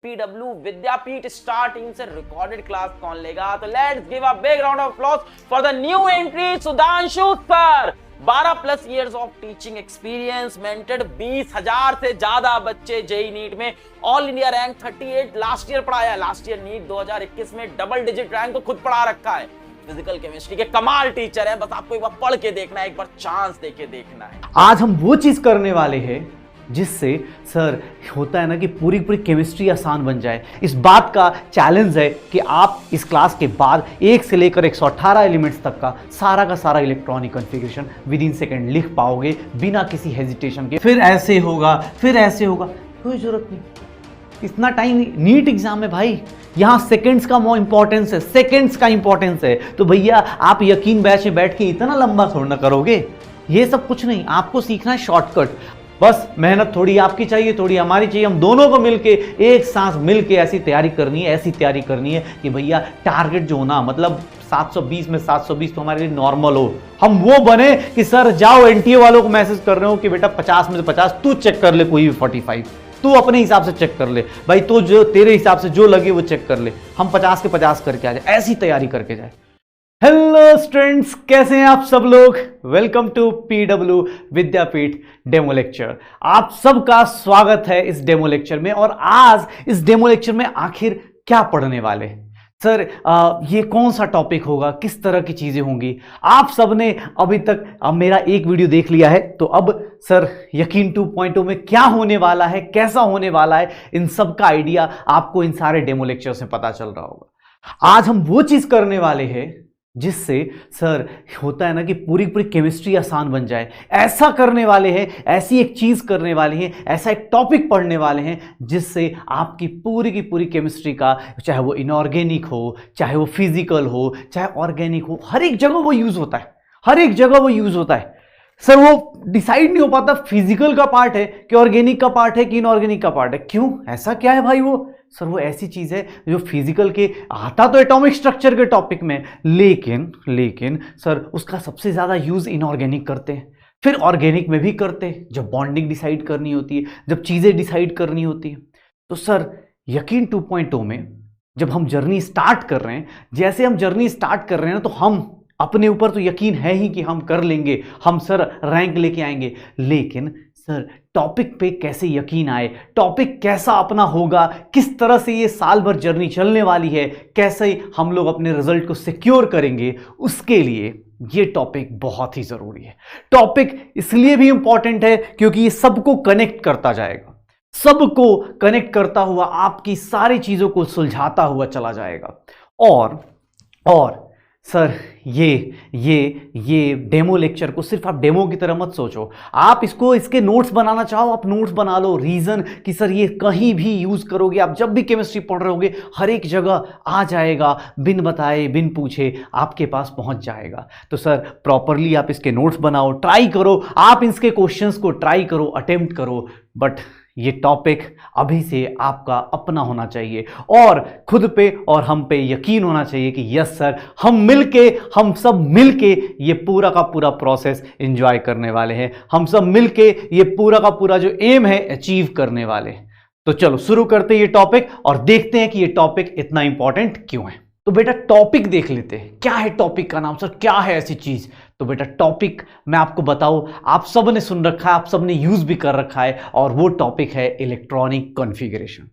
PW विद्यापीठ star team से recorded class कौन लेगा। तो let's give a big round of applause for the new entry Sudhanshu sir. 12+ years of teaching experience, mentored 20,000 से ज्यादा बच्चे JEE NEET में, all India rank 38 last year पढ़ाया। Last year NEET 2021 में डबल डिजिट रैंक तो खुद पढ़ा रखा है। फिजिकल केमिस्ट्री के कमाल टीचर है, बस आपको एक बार पढ़ के देखना है, एक बार चांस देके देखना है। आज हम वो चीज करने वाले हैं जिससे सर होता है ना कि पूरी पूरी केमिस्ट्री आसान बन जाए। इस बात का चैलेंज है कि आप इस क्लास के बाद 1 से लेकर 118 एलिमेंट्स तक का सारा electronic configuration with in second लिख पाओगे बिना किसी हेजिटेशन के। फिर ऐसे होगा, फिर ऐसे होगा, कोई जरूरत नहीं, इतना टाइम नहीं। नीट एग्जाम है भाई, यहाँ सेकंड्स का इंपॉर्टेंस है, सेकंड्स का इंपॉर्टेंस है। तो भैया आप यकीन बैच में बैठ के इतना लंबा थोड़ा ना करोगे, ये सब कुछ नहीं। आपको सीखना है शॉर्टकट। बस मेहनत थोड़ी आपकी चाहिए, थोड़ी हमारी चाहिए। हम दोनों को मिलके एक सांस मिलके ऐसी तैयारी करनी है कि भैया टारगेट जो होना, मतलब 720 में 720 तो हमारे लिए नॉर्मल हो। हम वो बने कि सर जाओ एनटीए वालों को मैसेज कर रहे हो कि बेटा 50 में से 50 तू चेक कर ले, कोई भी 45 तू अपने हिसाब से चेक कर ले भाई, तो जो तेरे हिसाब से जो लगे वो चेक कर ले। हम 50 के 50 करके आ जाए, ऐसी तैयारी करके जाए। हेलो स्टूडेंट्स, कैसे हैं आप सब लोग। Welcome to PW Vidyapeeth demo lecture. आप सबका स्वागत है इस डेमो लेक्चर में। और आज इस डेमो लेक्चर में आखिर क्या पढ़ने वाले हैं सर, ये कौन सा टॉपिक होगा, किस तरह की चीजें होंगी। आप सबने अभी तक मेरा एक वीडियो देख लिया है, तो अब सर यकीन 2.0 में क्या होने वाला है, कैसा होने वाला है, इन सब का आइडिया आपको इन सारे डेमो लेक्चर से पता चल रहा होगा। आज हम वो चीज करने वाले हैं जिससे सर होता है ना कि पूरी पूरी केमिस्ट्री आसान बन जाए। ऐसा करने वाले हैं, ऐसी एक चीज करने वाले हैं, ऐसा एक टॉपिक पढ़ने वाले हैं जिससे आपकी पूरी की पूरी केमिस्ट्री का, चाहे वो इनऑर्गेनिक हो, चाहे वो फिजिकल हो, चाहे ऑर्गेनिक हो, हर एक जगह वो यूज होता है, हर एक जगह वो यूज होता है। सर वो डिसाइड नहीं हो पाता फिजिकल का पार्ट है कि ऑर्गेनिक का पार्ट है कि इनऑर्गेनिक का पार्ट है। क्यों, ऐसा क्या है भाई? वो सर वो ऐसी चीज है जो फिजिकल के आता तो एटॉमिक स्ट्रक्चर के टॉपिक में, लेकिन सर उसका सबसे ज्यादा यूज इनऑर्गेनिक करते हैं, फिर ऑर्गेनिक में भी करते हैं जब बॉन्डिंग डिसाइड करनी होती है, जब चीजें डिसाइड करनी होती है। तो सर यकीन 2.0 में जब हम जर्नी स्टार्ट कर रहे हैं, जैसे हम जर्नी स्टार्ट कर रहे हैं ना, तो हम अपने ऊपर तो यकीन है ही कि हम कर लेंगे, हम सर रैंक लेके आएंगे। लेकिन सर टॉपिक पे कैसे यकीन आए, टॉपिक कैसा अपना होगा, किस तरह से ये साल भर जर्नी चलने वाली है, कैसे हम लोग अपने रिजल्ट को सिक्योर करेंगे, उसके लिए ये टॉपिक बहुत ही जरूरी है। टॉपिक इसलिए भी इंपॉर्टेंट है क्योंकि ये सबको कनेक्ट करता जाएगा, सबको कनेक्ट करता हुआ आपकी सारी चीजों को सुलझाता हुआ चला जाएगा। और सर ये डेमो लेक्चर को सिर्फ आप डेमो की तरह मत सोचो, आप इसको, इसके नोट्स बनाना चाहो आप नोट्स बना लो। रीजन कि सर ये कहीं भी यूज करोगे, आप जब भी केमिस्ट्री पढ़ रहे होगे हर एक जगह आ जाएगा, बिन बताए बिन पूछे आपके पास पहुंच जाएगा। तो सर प्रॉपरली आप इसके नोट्स बनाओ, ट्राई करो, आप इसके क्वेश्चंस को ट्राई करो, अटेम्प्ट करो। बट ये टॉपिक अभी से आपका अपना होना चाहिए और खुद पे और हम पे यकीन होना चाहिए कि यस सर, हम सब मिलके ये पूरा का पूरा प्रोसेस एंजॉय करने वाले हैं, हम सब मिलके ये पूरा का पूरा जो एम है अचीव करने वाले हैं। तो चलो शुरू करते हैं ये टॉपिक और देखते हैं कि ये टॉपिक इतना इंपॉर्टेंट क्यों है। तो बेटा टॉपिक देख लेते हैं, क्या है टॉपिक का नाम सर, क्या है ऐसी चीज। तो बेटा टॉपिक मैं आपको बताऊं, आप सब ने सुन रखा है, आप सब ने यूज भी कर रखा है, और वो टॉपिक है इलेक्ट्रॉनिक कॉन्फ़िगरेशन।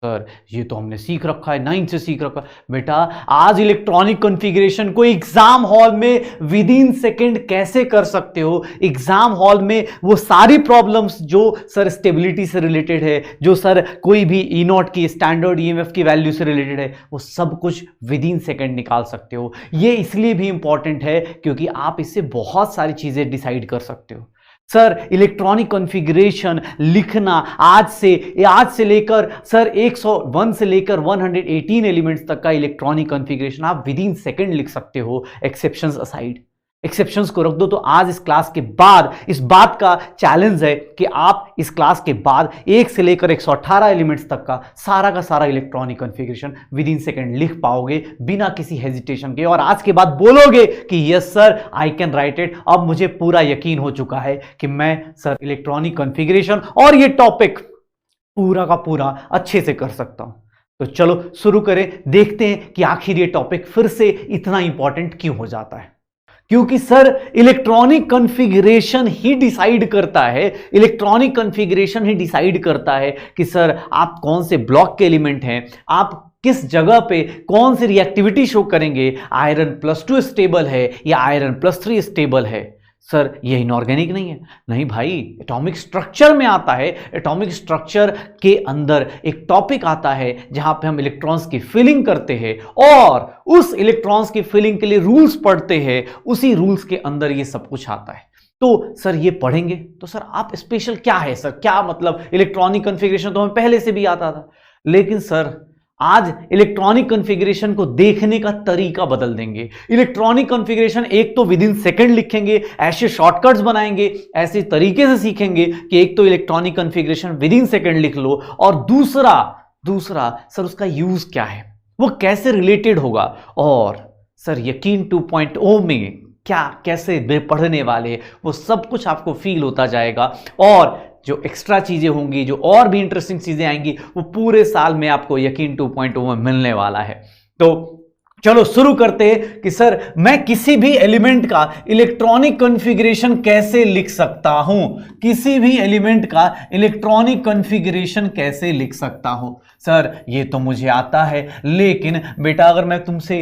सर ये तो हमने सीख रखा है, 9 से सीख रखा है। बेटा आज इलेक्ट्रॉनिक कॉन्फ़िगरेशन को एग्जाम हॉल में विद इन सेकेंड कैसे कर सकते हो। एग्जाम हॉल में वो सारी प्रॉब्लम्स जो सर स्टेबिलिटी से रिलेटेड है, जो सर कोई भी ई नॉट की स्टैंडर्ड ईएमएफ की वैल्यू से रिलेटेड है, वो सब कुछ विद इन सेकेंड निकाल सकते हो। ये इसलिए भी इंपॉर्टेंट है क्योंकि आप इससे बहुत सारी चीजें डिसाइड कर सकते हो। सर इलेक्ट्रॉनिक कॉन्फ़िगरेशन लिखना आज से लेकर सर 101 से लेकर 118 एलिमेंट्स तक का इलेक्ट्रॉनिक कॉन्फ़िगरेशन आप विद इन सेकेंड लिख सकते हो, एक्सेप्शंस असाइड। एक्सेप्शंस को रख दो। तो आज इस क्लास के बाद इस बात का चैलेंज है कि आप इस क्लास के बाद 1 से लेकर 118 एलिमेंट्स तक का सारा electronic configuration with in second लिख पाओगे बिना किसी हेजिटेशन के, और आज के बाद बोलोगे कि yes sir I can write it. अब मुझे पूरा यकीन हो चुका है कि मैं सर इलेक्ट्रॉनिक कॉन्फ़िगरेशन और ये टॉपिक पूरा का पूरा अच्छे से कर सकता हूं। तो चलो शुरू करें, देखते हैं कि आखिर ये टॉपिक फिर से इतना इंपॉर्टेंट क्यों हो जाता है। क्योंकि सर इलेक्ट्रॉनिक कॉन्फ़िगरेशन ही डिसाइड करता है, इलेक्ट्रॉनिक कॉन्फ़िगरेशन ही डिसाइड करता है कि सर आप कौन से ब्लॉक के एलिमेंट हैं, आप किस जगह पे कौन सी रिएक्टिविटी शो करेंगे, आयरन +2 स्टेबल है या आयरन +3 स्टेबल है। सर ये इनऑर्गेनिक नहीं है, नहीं भाई, एटॉमिक स्ट्रक्चर में आता है। एटॉमिक स्ट्रक्चर के अंदर एक टॉपिक आता है जहां पे हम इलेक्ट्रॉन्स की फिलिंग करते हैं और उस इलेक्ट्रॉन्स की फिलिंग के लिए रूल्स पढ़ते हैं, उसी रूल्स के अंदर ये सब कुछ आता है। तो सर ये पढ़ेंगे तो सर आप स्पेशल क्या है सर, क्या मतलब इलेक्ट्रॉनिक कॉन्फ़िगरेशन तो हमें पहले से भी आता था, लेकिन सर आज इलेक्ट्रॉनिक कॉन्फ़िगरेशन को देखने का तरीका बदल देंगे। इलेक्ट्रॉनिक कॉन्फ़िगरेशन एक तो विद इन सेकंड लिखेंगे, ऐसे शॉर्टकट्स बनाएंगे, ऐसे तरीके से सीखेंगे कि एक तो electronic configuration with in second लिख लो और दूसरा सर उसका यूज क्या है, वो कैसे रिलेटेड होगा, और सर यकीन 2.0 में क्या कैसे पढ़ने वाले हैं वो सब कुछ आपको फील होता जाएगा। और जो एक्स्ट्रा चीजें होंगी, जो और भी इंटरेस्टिंग चीजें आएंगी, वो पूरे साल में आपको यकीन 2.0 में मिलने वाला है। तो चलो शुरू करते हैं कि सर मैं किसी भी एलिमेंट का इलेक्ट्रॉनिक कॉन्फ़िगरेशन कैसे लिख सकता हूं, किसी भी एलिमेंट का इलेक्ट्रॉनिक कॉन्फ़िगरेशन कैसे लिख सकता हूं। सर ये तो मुझे आता है, लेकिन बेटा अगर मैं तुमसे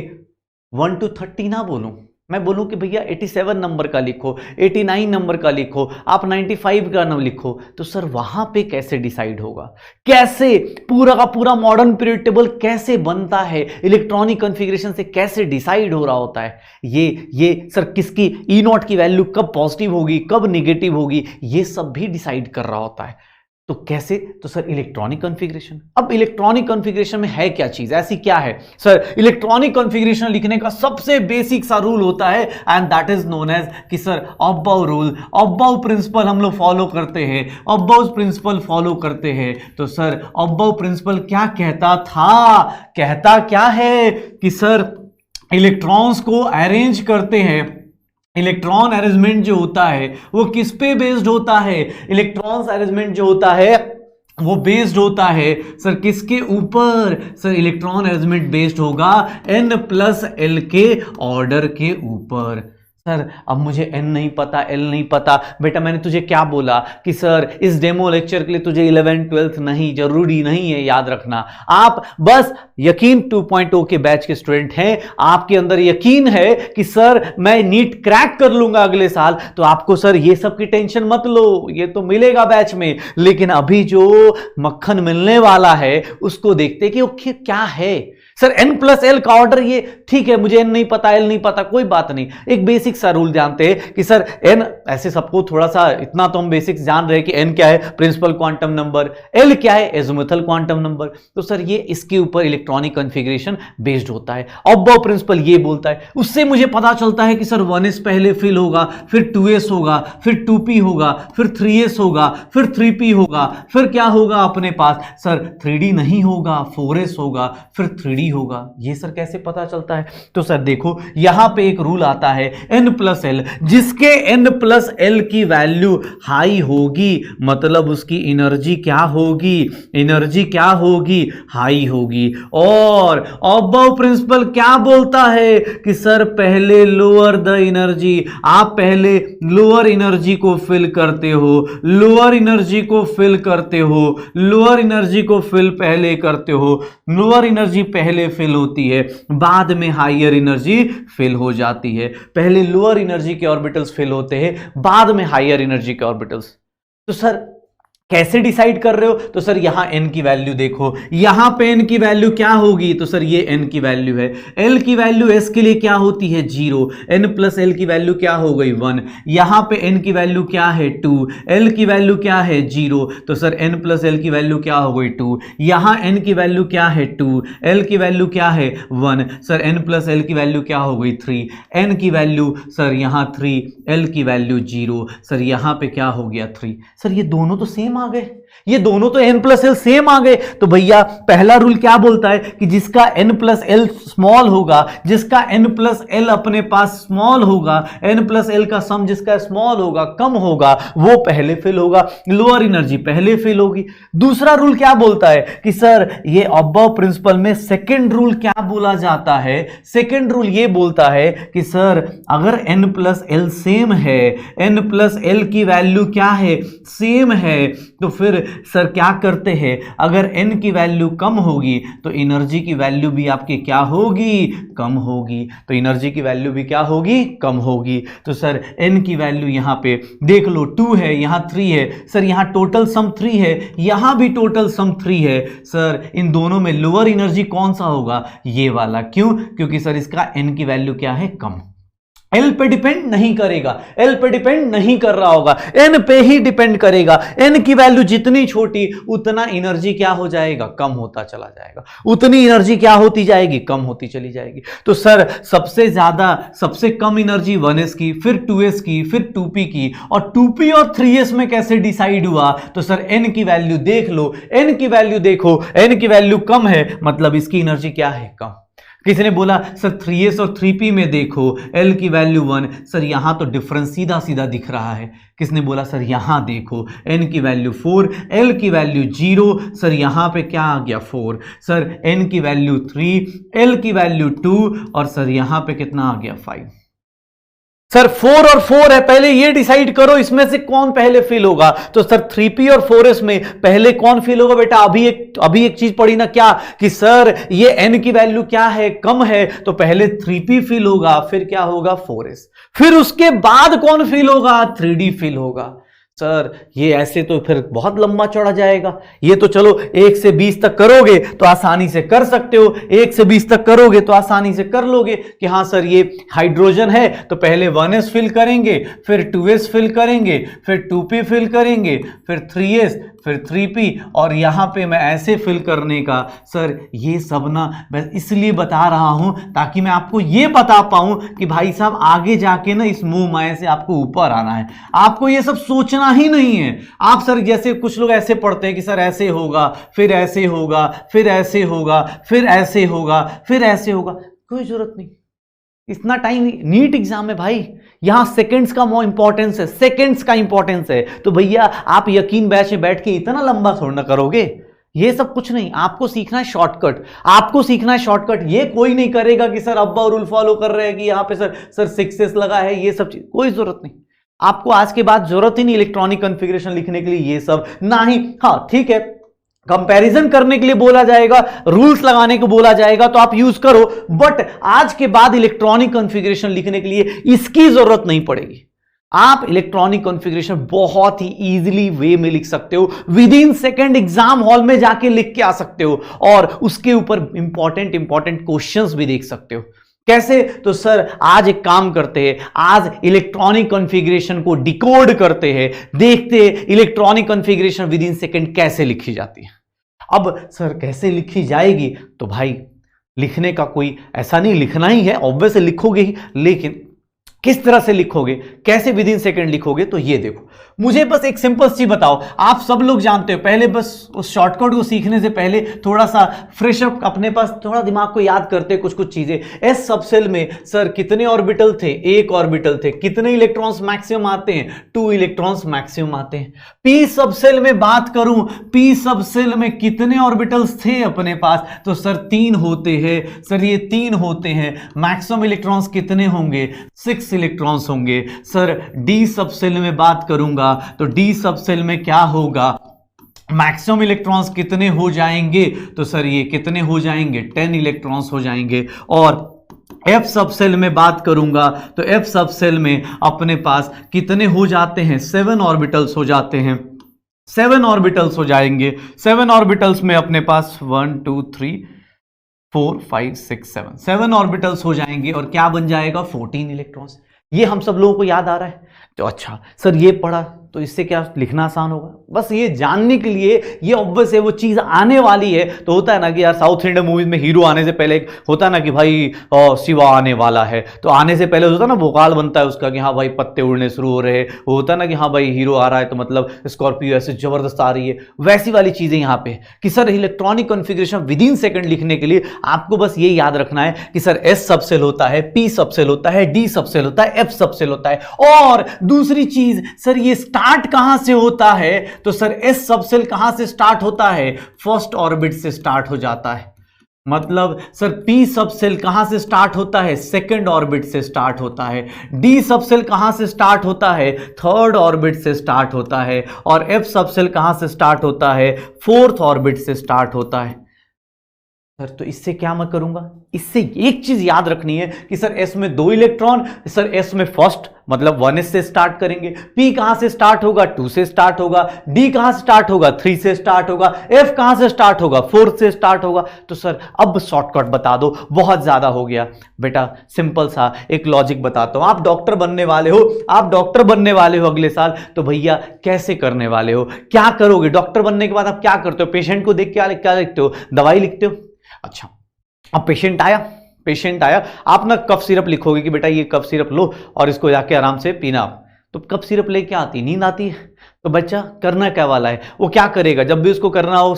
1 to 30 ना बोलूं, मैं बोलूं कि भैया 87 नंबर का लिखो, 89 नंबर का लिखो, आप 95 का नाम लिखो, तो सर वहां पे कैसे डिसाइड होगा, कैसे पूरा का पूरा मॉडर्न पीरियड टेबल कैसे बनता है, इलेक्ट्रॉनिक कॉन्फ़िगरेशन से कैसे डिसाइड हो रहा होता है, ये सर किसकी E0 की वैल्यू कब पॉजिटिव होगी, कब निगेटिव होगी, ये सब भी डिसाइड कर रहा होता है। तो कैसे, तो सर इलेक्ट्रॉनिक कॉन्फ़िगरेशन। अब इलेक्ट्रॉनिक कॉन्फ़िगरेशन में है क्या चीज, ऐसी क्या है सर, इलेक्ट्रॉनिक कॉन्फ़िगरेशन लिखने का सबसे बेसिक सा रूल होता है and that is known as कि सर अबाउ रूल, अबाउ प्रिंसिपल हम लोग फॉलो करते हैं, अबाउ प्रिंसिपल फॉलो करते हैं। तो सर अबाउ प्रिंसिपल क्या कहता था, कहता क्या है कि सर इलेक्ट्रॉन्स को अरेंज करते हैं, इलेक्ट्रॉन अरेंजमेंट जो होता है वो किस पे बेस्ड होता है, इलेक्ट्रॉन्स अरेंजमेंट जो होता है वो बेस्ड होता है सर किसके ऊपर, सर इलेक्ट्रॉन अरेंजमेंट बेस्ड होगा n+l के ऑर्डर के ऊपर। सर अब मुझे n नहीं पता, l नहीं पता, बेटा मैंने तुझे क्या बोला कि सर इस डेमो लेक्चर के लिए तुझे 11th 12th नहीं, जरूरी नहीं है, याद रखना। आप बस यकीन 2.0 के बैच के स्टूडेंट हैं, आपके अंदर यकीन है कि सर मैं नीट क्रैक कर लूंगा अगले साल, तो आपको सर ये सब की टेंशन मत लो, ये तो मिलेगा बैच में। लेकिन अभी जो मक्खन मिलने वाला है उसको देखते कि वो क्या है। सर n+l का ऑर्डर, ये ठीक है, मुझे n नहीं पता, l नहीं पता, कोई बात नहीं, एक बेसिक सा रूल जानते हैं कि सर n, ऐसे सबको थोड़ा सा इतना तो हम बेसिक्स जान रहे हैं कि n क्या है, प्रिंसिपल क्वांटम नंबर, l क्या है, एज़ोमुथल क्वांटम नंबर। तो सर ये इसके ऊपर इलेक्ट्रॉनिक कॉन्फ़िगरेशन बेस्ड होता है। अबाउ प्रिंसिपल ये बोलता है, उससे मुझे पता चलता है कि सर 1s पहले फिल होगा, फिर 2s होगा, फिर 2p होगा, फिर 3s होगा, फिर 3p होगा, फिर क्या होगा अपने पास, सर 3d नहीं होगा, 4s होगा, फिर 3d होगा। ये सर कैसे पता चलता है, तो सर देखो यहां पे एक रूल आता है n+l, जिसके n+l की वैल्यू हाई होगी मतलब उसकी एनर्जी क्या होगी, एनर्जी क्या होगी, हाई होगी। और अबाउ प्रिंसिपल क्या बोलता है कि सर पहले लोअर द एनर्जी, आप पहले लोअर एनर्जी को फिल करते हो, लोअर एनर्जी को फिल करते हो, लोअर एनर्जी को फिल पहले करते हो, लोअर एनर्जी पहले फिल होती है, बाद में हायर एनर्जी फिल हो जाती है। पहले लोअर एनर्जी के ऑर्बिटल्स फिल होते हैं, बाद में हायर एनर्जी के ऑर्बिटल्स। तो सर कैसे डिसाइड कर रहे हो, तो सर यहां n की वैल्यू देखो, यहां पे n की वैल्यू क्या होगी, तो सर ये n की वैल्यू है, l की वैल्यू s के लिए क्या होती है 0, n+l की वैल्यू क्या हो गई 1, यहां पे n की वैल्यू क्या है 2, l की वैल्यू क्या है 0, तो सर n+l की वैल्यू क्या हो गई 2, यहां n की वैल्यू क्या है 2, l की वैल्यू क्या है 1, सर n+l की वैल्यू क्या हो गई 3, n की वैल्यू सर यहां 3, l की वैल्यू 0, सर यहां पे क्या हो गया 3। सर ये दोनों तो सेम आ गए, ये दोनों तो n प्लस एल सेम आ गए। तो भैया पहला रूल क्या बोलता है कि जिसका n प्लस एल स्मॉल होगा, जिसका n प्लस एल अपने पास स्मॉल होगा, n प्लस एल का सम जिसका स्मॉल होगा, कम होगा, वो पहले फिल होगा, लोअर एनर्जी पहले फिल होगी। दूसरा रूल क्या बोलता है कि सर ये अबव प्रिंसिपल में सेकेंड रूल क्या बोला जाता है, सेकेंड रूल ये बोलता है कि सर अगर n प्लस एल सेम है, n प्लस एल की वैल्यू क्या है, सेम है, तो फिर सर क्या करते हैं, अगर n की वैल्यू कम होगी तो एनर्जी की वैल्यू भी आपकी क्या होगी, कम होगी। तो एनर्जी की वैल्यू भी क्या होगी, कम होगी। तो सर n की वैल्यू यहां पे देख लो 2 है, यहां 3 है, सर यहां टोटल सम 3 है, यहां भी टोटल सम 3 है। सर इन दोनों में लोअर एनर्जी कौन सा होगा, ये वाला। क्यों? क्योंकि सर इसका n की वैल्यू क्या है, कम। एल पे डिपेंड नहीं करेगा, एल पे डिपेंड नहीं कर रहा होगा, एन पे ही डिपेंड करेगा। एन की वैल्यू जितनी छोटी उतना एनर्जी क्या हो जाएगा, कम होता चला जाएगा, उतनी एनर्जी क्या होती जाएगी, कम होती चली जाएगी। तो सर सबसे ज्यादा सबसे कम एनर्जी 1s की, फिर 2s की, फिर 2p की, और 2p और 3s में कैसे डिसाइड हुआ, तो सर n की वैल्यू देख लो, n की वैल्यू देखो, n की वैल्यू कम है मतलब इसकी एनर्जी क्या है, कम। किसी ने बोला सर 3s और 3p में देखो l की वैल्यू 1, सर यहां तो डिफरेंस सीधा सीधा दिख रहा है। किसने बोला सर यहां देखो n की वैल्यू 4, l की वैल्यू 0, सर यहां पे क्या आ गया 4, सर n की वैल्यू 3, l की वैल्यू 2, और सर यहां पे कितना आ गया 5। सर 4 और 4 है, पहले ये डिसाइड करो इसमें से कौन पहले फिल होगा। तो सर 3p और 4s में पहले कौन फिल होगा बेटा, अभी एक चीज पढ़ी ना क्या कि सर ये n की वैल्यू क्या है, कम है, तो पहले 3p फिल होगा, फिर क्या होगा 4s, फिर उसके बाद कौन फिल होगा, 3d फिल होगा। सर ये ऐसे तो फिर बहुत लंबा चौड़ा जाएगा। ये तो चलो 1 से 20 तक करोगे तो आसानी से कर सकते हो, 1 से 20 तक करोगे तो आसानी से कर लोगे कि हाँ सर ये हाइड्रोजन है तो पहले 1s फिल करेंगे, फिर 2s फिल करेंगे, फिर 2p फिल करेंगे, फिर 3s, फिर 3p, और यहां पे मैं ऐसे फिल करने का। सर ये सब ना मैं इसलिए बता रहा हूं ताकि मैं आपको ये बता पाऊं कि भाई साहब आगे जाके ना इस मुंह माए से आपको ऊपर आना है, आपको ये सब सोचना ही नहीं है। आप सर जैसे कुछ लोग ऐसे पढ़ते हैं कि सर ऐसे होगा, फिर ऐसे होगा, फिर ऐसे होगा, फिर ऐसे होगा, फिर ऐसे होगा, कोई जरूरत नहीं, इतना टाइम नीट एग्जाम है भाई, यहां सेकंड्स का इंपॉर्टेंस है, सेकंड्स का इंपॉर्टेंस है। तो भैया आप यकीन बैच में बैठ के इतना लंबा थोड़ा ना करोगे, ये सब कुछ नहीं, आपको सीखना है शॉर्टकट, आपको सीखना है शॉर्टकट। ये कोई नहीं करेगा कि सर अब्बा रूल फॉलो कर रहे हैं कि यहां पे सर 6s लगा है, ये सब चीज कोई जरूरत नहीं। आपको आज के बाद जरूरत ही नहीं इलेक्ट्रॉनिक कॉन्फ़िगरेशन लिखने के लिए, ये सब ना ही। हाँ ठीक है, कंपैरिजन करने के लिए बोला जाएगा, रूल्स लगाने को बोला जाएगा तो आप यूज करो, बट आज के बाद इलेक्ट्रॉनिक कॉन्फ़िगरेशन लिखने के लिए इसकी जरूरत नहीं पड़ेगी। आप इलेक्ट्रॉनिक कॉन्फ़िगरेशन बहुत ही इजीली वे में लिख सकते हो, with in second exam hall में जाके लिख के आ सकते हो, और उसके ऊपर इंपॉर्टेंट क्वेश्चंस भी देख सकते हो। कैसे? तो सर आज एक काम करते हैं, आज इलेक्ट्रॉनिक कॉन्फ़िगरेशन को डिकोड करते हैं, देखते हैं electronic configuration with in second कैसे लिखी जाती है। अब सर कैसे लिखी जाएगी, तो भाई लिखने का कोई ऐसा नहीं, लिखना ही है, ऑब्वियसली लिखोगे ही, लेकिन किस तरह से लिखोगे, कैसे विद इन सेकेंड लिखोगे, तो ये देखो। मुझे बस एक सिंपल चीज बताओ, आप सब लोग जानते हो, पहले बस उस शॉर्टकट को सीखने से पहले थोड़ा सा फ्रेश अप, अपने पास थोड़ा दिमाग को याद करते कुछ चीजें। एस सबसेल में सर कितने ऑर्बिटल थे, 1 ऑर्बिटल थे, कितने इलेक्ट्रॉन्स मैक्सिमम आते हैं, 2 इलेक्ट्रॉन्स मैक्सिमम आते हैं। पी सबसेल में बात करूं, पी सबसेल में कितने ऑर्बिटल्स थे अपने पास, तो सर 3 होते हैं, सर ये 3 होते हैं। मैक्सिमम इलेक्ट्रॉन्स कितने होंगे, 6 इलेक्ट्रॉन्स होंगे। सर डी सबसेल में बात करूंगा तो डी सबसेल में क्या होगा, मैक्सिमम इलेक्ट्रॉन्स कितने हो जाएंगे, तो सर ये कितने हो जाएंगे, 10 इलेक्ट्रॉन्स हो जाएंगे। और एफ सबसेल में बात करूंगा तो एफ सबसेल में अपने पास कितने हो जाते हैं, 7 ऑर्बिटल्स हो जाते हैं, 7 ऑर्बिटल्स हो जाएंगे। 7 ऑर्बिटल्स में अपने पास 1 2 3 4 5 6 7 ऑर्बिटल्स हो जाएंगे, और क्या बन जाएगा, 14 इलेक्ट्रॉन्स। ये हम सब लोगों को याद आ रहा है। तो अच्छा सर ये पढ़ा, तो इससे क्या लिखना आसान होगा? बस ये जानने के लिए, ये ऑब्वियस है वो चीज आने वाली है। तो होता है ना कि यार साउथ इंडियन मूवीज में हीरो आने से पहले होता है ना कि भाई शिवा आने वाला है, तो आने से पहले होता है ना वोकाल बनता है उसका कि हाँ भाई पत्ते उड़ने शुरू हो रहे हैं, होता है ना कि हाँ भाई हीरो आ रहा है तो मतलब स्कॉर्पियो ऐसे जबरदस्त आ रही है। वैसी वाली चीजें यहाँ पे कि sir electronic configuration with in second लिखने के लिए आपको बस ये याद रखना है कि सर एस सबसेल होता है, पी सबसेल होता है, डी सबसेल होता है, एफ सबसेल होता है। और दूसरी चीज सर ये स्टार्ट कहां से होता है? तो सर एस सबसेल कहां से स्टार्ट होता है? फर्स्ट ऑर्बिट से स्टार्ट हो जाता है। मतलब सर पी सबसेल कहां से स्टार्ट होता है? सेकंड ऑर्बिट से स्टार्ट होता है। डी सबसेल कहां से स्टार्ट होता है? थर्ड ऑर्बिट से स्टार्ट होता है। और एफ सबसेल कहां से स्टार्ट होता है? फोर्थ ऑर्बिट से स्टार्ट होता है। सर तो इससे क्या मैं करूंगा? इससे एक चीज याद रखनी है कि सर एस में 2 इलेक्ट्रॉन, सर एस में फर्स्ट मतलब 1s से स्टार्ट करेंगे। पी कहां से स्टार्ट होगा? 2 से स्टार्ट होगा। डी कहां से स्टार्ट होगा? 3 से स्टार्ट होगा। एफ कहां से स्टार्ट होगा? 4 से स्टार्ट होगा। तो सर अब शॉर्टकट बता दो, बहुत ज्यादा हो गया बेटा। सिंपल सा एक लॉजिक बताता हूं। आप डॉक्टर बनने वाले हो, आप डॉक्टर बनने वाले हो अगले साल, तो भैया कैसे करने वाले हो? क्या करोगे डॉक्टर बनने के बाद? आप क्या करते हो? पेशेंट को देख के क्या लिखते हो? दवाई लिखते हो। अच्छा, अब पेशेंट आया, आप ना कफ सिरप लिखोगे कि बेटा ये कफ सिरप लो और इसको जाके आराम से पीना। तो कफ सिरप लेके आती नींद आती है, तो बच्चा करना क्या वाला है? वो क्या करेगा? जब भी उसको करना हो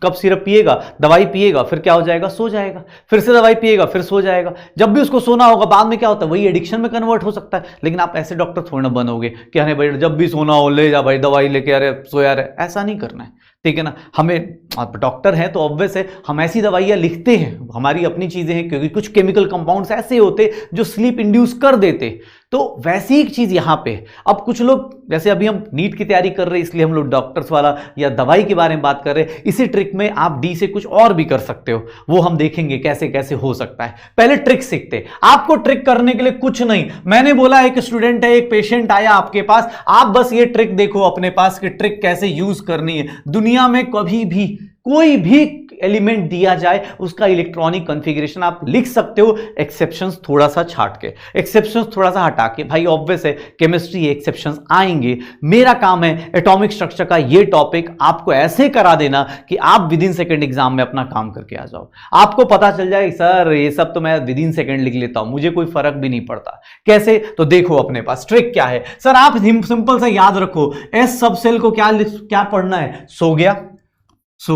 कफ सिरप पिएगा, दवाई पिएगा, फिर क्या हो जाएगा? सो जाएगा। फिर से दवाई पिएगा, फिर सो जाएगा। जब भी उसको सोना होगा बाद में क्या होता है? वही एडिक्शन में कन्वर्ट हो सकता है। लेकिन आप ऐसे डॉक्टर थोड़ा ना बनोगे कि अरे भाई जब भी सोना हो ले जा भाई दवाई लेके, अरे सोया रहे, ऐसा नहीं करना है। ठीक है ना? हमें डॉक्टर हैं तो ऑब्वियस है हम ऐसी दवाइयां लिखते हैं, हमारी अपनी चीजें हैं, क्योंकि कुछ केमिकल कंपाउंड्स ऐसे होते जो स्लीप इंड्यूस कर देते। तो वैसी एक चीज यहां पे, अब कुछ लोग जैसे अभी हम नीट की तैयारी कर रहे हैं इसलिए हम लोग डॉक्टर्स वाला या दवाई के बारे में बात कर रहे हैं। इसी ट्रिक में आप डी से कुछ और भी कर सकते हो, वो हम देखेंगे कैसे कैसे हो सकता है। पहले ट्रिक सीखते। आपको ट्रिक करने के लिए कुछ नहीं, मैंने बोला एक स्टूडेंट है, एक पेशेंट आया आपके पास, आप बस ये ट्रिक देखो अपने पास कि ट्रिक कैसे यूज करनी है। दुनिया में कभी भी कोई भी एलिमेंट दिया जाए उसका इलेक्ट्रॉनिक कॉन्फ़िगरेशन आप लिख सकते हो, एक्सेप्शंस थोड़ा सा छाट के, एक्सेप्शंस थोड़ा सा हटा के। भाई ऑब्वियस है केमिस्ट्री एक्सेप्शंस आएंगे। मेरा काम है एटॉमिक स्ट्रक्चर का ये टॉपिक आपको ऐसे करा देना कि आप विद इन सेकंड एग्जाम में अपना काम करके आ जाओ। आपको पता चल जाए सर ये सब तो मैं विद इन सेकंड लिख लेता हूं, मुझे कोई फर्क भी नहीं पड़ता। कैसे? तो देखो अपने पास ट्रिक क्या है। सर आप सिंपल सा याद रखो, एस सबसेल को क्या पढ़ना है? सो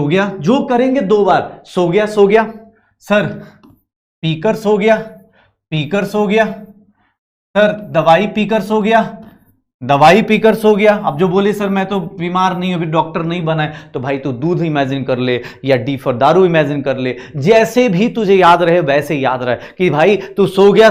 गया, जो करेंगे 2 बार, सो गया। सर पीकर सो गया। सर दवाई पीकर सो गया। अब जो बोले सर मैं तो बीमार नहीं, अभी डॉक्टर नहीं बना है, तो भाई तू दूध इमेजिन कर ले या डी फॉर दारू इमेजिन कर ले। जैसे भी तुझे याद रहे वैसे याद रहे कि भाई तू सो गया,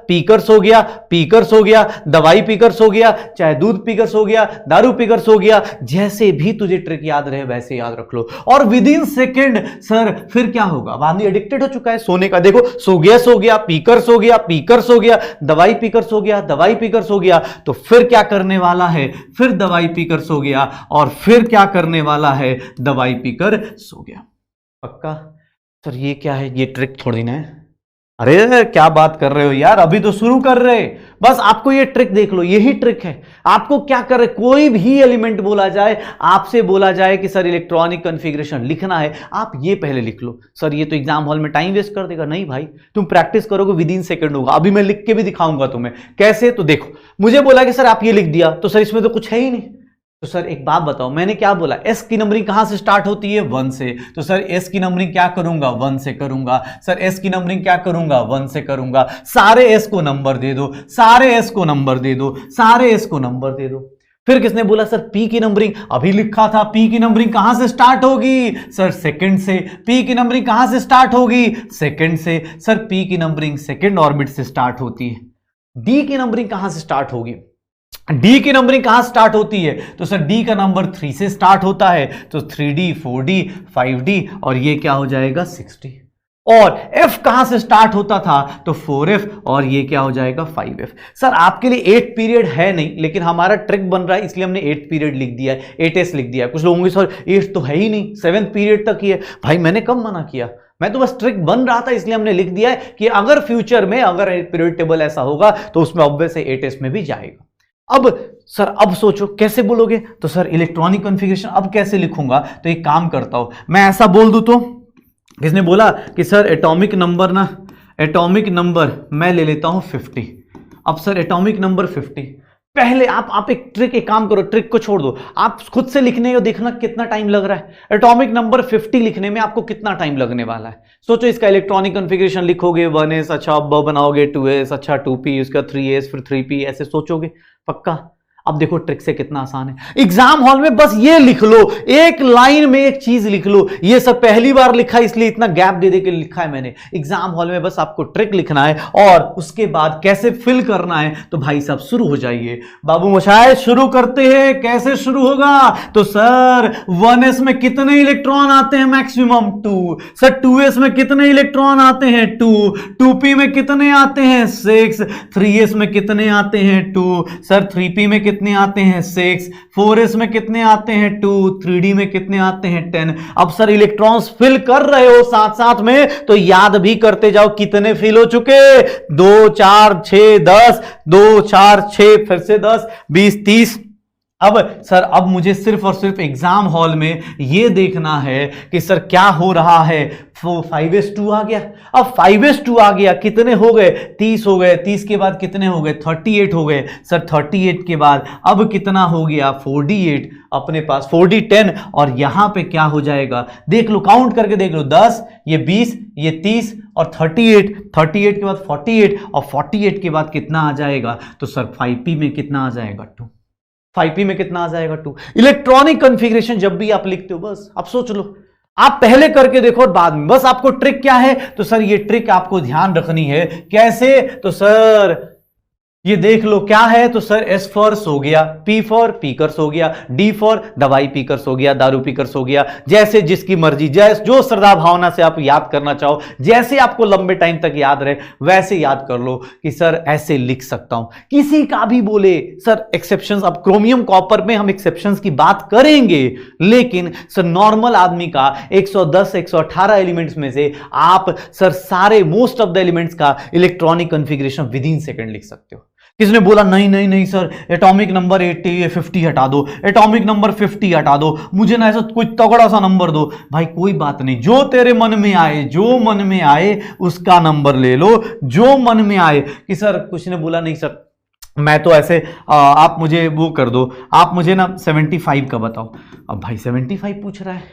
पीकर सो गया, दवाई पीकर सो गया, चाहे दूध पीकर सो गया, दारू पीकर सो गया। जैसे भी तुझे ट्रिक याद रहे वैसे याद रख लो। और विद इन सेकेंड सर फिर क्या होगा? आदमी एडिक्टेड हो चुका है सोने का। देखो सो गया, पीकर सो गया, दवाई पीकर सो गया, तो फिर क्या करने वाला है? फिर दवाई पीकर सो गया, और फिर क्या करने वाला है? दवाई पीकर सो गया। पक्का? सर ये क्या है? ये ट्रिक थोड़ी ना है। अरे क्या बात कर रहे हो यार, अभी तो शुरू कर रहे। बस आपको ये ट्रिक देख लो, यही ट्रिक है। आपको क्या कर रहे, कोई भी एलिमेंट बोला जाए, आपसे बोला जाए कि सर इलेक्ट्रॉनिक कॉन्फ़िगरेशन लिखना है, आप ये पहले लिख लो। सर ये तो एग्जाम हॉल में टाइम वेस्ट कर देगा। नहीं भाई, तुम प्रैक्टिस करोगे विद इन सेकंड होगा। अभी मैं लिख के भी दिखाऊंगा तुम्हें कैसे। तो देखो, मुझे बोला कि सर आप ये लिख दिया, तो सर इसमें तो कुछ है ही नहीं। तो सर एक बात बताओ, मैंने क्या बोला? एस की नंबरिंग कहां से स्टार्ट होती है? 1 से। तो सर एस की नंबरिंग क्या करूंगा? 1 से करूंगा। सर एस की नंबरिंग क्या करूंगा? 1 से करूंगा। सारे एस को नंबर दे दो, फिर किसने बोला सर पी की नंबरिंग? अभी लिखा था पी की नंबरिंग कहां से स्टार्ट होगी? सर सेकंड से। पी की नंबरिंग कहां से स्टार्ट होगी? सेकंड से। सर पी की नंबरिंग सेकंड ऑर्बिट से स्टार्ट होती है। डी की नंबरिंग कहां से स्टार्ट होगी? डी की नंबरिंग कहां स्टार्ट होती है? तो सर डी का नंबर 3 से स्टार्ट होता है, तो 3D 4D 5D, और ये क्या हो जाएगा? 6D। और F कहां से स्टार्ट होता था? तो 4F, और ये क्या हो जाएगा? 5F। सर आपके लिए 8 पीरियड है नहीं, लेकिन हमारा ट्रिक बन रहा है इसलिए हमने 8 पीरियड लिख दिया है, 8S लिख दिया है। कुछ लोग होंगे सर 8 तो है ही नहीं, 7th पीरियड तक ही है। भाई मैंने कब मना किया? मैं तो बस ट्रिक बन रहा था इसलिए हमने लिख दिया है कि अगर फ्यूचर में अगर पीरियड टेबल ऐसा होगा तो उसमें ऑब्वियस है 8S में भी जाएगा। अब सर अब सोचो कैसे बोलोगे, तो सर इलेक्ट्रॉनिक कॉन्फ़िगरेशन अब कैसे लिखूंगा, तो एक काम करता हूं मैं ऐसा बोल दूं तो, किसने बोला कि सर एटॉमिक नंबर मैं ले लेता हूं 50। अब सर एटॉमिक नंबर 50, पहले आप एक काम करो, ट्रिक को छोड़ दो, आप खुद से लिखने को देखना कितना टाइम लग रहा है। एटॉमिक नंबर 50 लिखने में आपको कितना टाइम लगने वाला है, सोचो। इसका इलेक्ट्रॉनिक कॉन्फ़िगरेशन लिखोगे 1s, अच्छा ब बनाओगे 2s, अच्छा 2p, उसका 3s, फिर 3p, ऐसे सोचोगे पक्का। अब देखो ट्रिक से कितना आसान है। एग्जाम हॉल में बस ये लिख लो, एक लाइन में एक चीज लिख लो। ये सब पहली बार लिखा इसलिए इतना गैप दे के लिखा है मैंने। एग्जाम हॉल में बस आपको ट्रिक लिखना है और उसके बाद कैसे फिल करना है, तो भाई साहब शुरू हो जाइए। बाबू मोशाय शुरू करते हैं। कैसे शुरू होगा, तो सर 1s में कितने इलेक्ट्रॉन आते हैं, मैक्सिमम 2। सर 2s में कितने इलेक्ट्रॉन आते हैं, 2। 2p में कितने आते हैं, 6। 3s में कितने आते हैं, 2। सर 3p में कितने आते हैं, 6। 4s में कितने आते हैं, 2। 3d में कितने आते हैं, 10। अब सर इलेक्ट्रॉन्स फिल कर रहे हो साथ साथ में, तो याद भी करते जाओ कितने फिल हो चुके, 2 4 6 10, 2 4 6, फिर से 10 20 30। अब सर अब मुझे सिर्फ और सिर्फ एग्जाम हॉल में यह देखना है कि सर क्या हो रहा है। 5s2 आ गया। अब 5s2 आ गया, कितने हो गए, 30 हो गए। 30 के बाद कितने हो गए, 38 हो गए। सर 38 के बाद अब कितना हो गया, 48 अपने पास, 40 10, और यहां पे क्या हो जाएगा देख लो, काउंट करके देख लो, 10, ये 20, ये 30 और 38। 38 के बाद 48 और 48 के बाद कितना आ जाएगा, तो सर 5p में कितना आ जाएगा, 2। 5p में कितना आ जाएगा, 2। इलेक्ट्रॉनिक कॉन्फ़िगरेशन जब भी आप लिखते हो बस आप सोच लो, आप पहले करके देखो और बाद में बस आपको ट्रिक क्या है, तो सर ये ट्रिक आपको ध्यान रखनी है। कैसे, तो सर ये देख लो क्या है, तो सर S फॉर सो गया, P फॉर पीकर्स हो गया, D फॉर दवाई पीकर्स हो गया, दारू पीकर्स हो गया। जैसे जिसकी मर्जी, जैसे जो श्रद्धा भावना से आप याद करना चाहो, जैसे आपको लंबे टाइम तक याद रहे वैसे याद कर लो कि सर ऐसे लिख सकता हूं। किसी का भी बोले सर एक्सेप्शंस, अब क्रोमियम कॉपर में हम एक्सेप्शंस की बात करेंगे, लेकिन सर नॉर्मल आदमी का 110 118 एलिमेंट्स में से आप सर सारे मोस्ट ऑफ द एलिमेंट्स का electronic configuration with in second लिख सकते हो। किसने बोला नहीं नहीं नहीं सर एटॉमिक नंबर 50 हटा दो, एटॉमिक नंबर 50 हटा दो, मुझे ना ऐसा कोई तगड़ा सा नंबर दो। भाई कोई बात नहीं, जो तेरे मन में आए, जो मन में आए उसका नंबर ले लो, जो मन में आए। कि सर कुछ ने बोला नहीं सर मैं तो ऐसे आप मुझे वो कर दो, आप मुझे ना 75 का बताओ। अब भाई 75 पूछ रहा है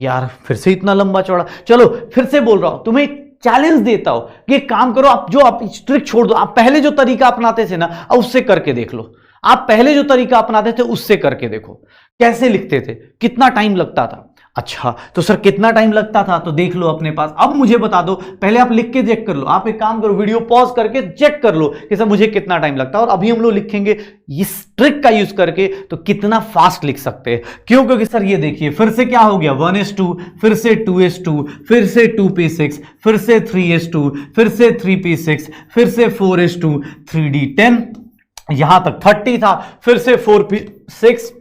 यार, फिर से इतना लंबा चौड़ा। चलो फिर से बोल रहा हूं, तुम्हें चैलेंज देता हूं कि एक काम करो, आप ट्रिक छोड़ दो, आप पहले जो तरीका अपनाते थे ना उससे करके देख लो। आप पहले जो तरीका अपनाते थे उससे करके देखो कैसे लिखते थे, कितना टाइम लगता था। अच्छा तो सर कितना टाइम लगता था, तो देख लो अपने पास। अब मुझे बता दो, पहले आप लिख के चेक कर लो। आप एक काम करो, वीडियो पॉज करके चेक कर लो कि सर मुझे कितना टाइम लगता है, और अभी हम लोग लिखेंगे इस ट्रिक का यूज करके तो कितना फास्ट लिख सकते हैं। क्यों, क्योंकि सर ये देखिए फिर से क्या हो गया, 1s2, फिर से 2s2, फिर से 2p6, फिर से 3s2, फिर से 3p6, फिर से 4s2, 3d10, यहां तक 30 था, फिर से 4p6,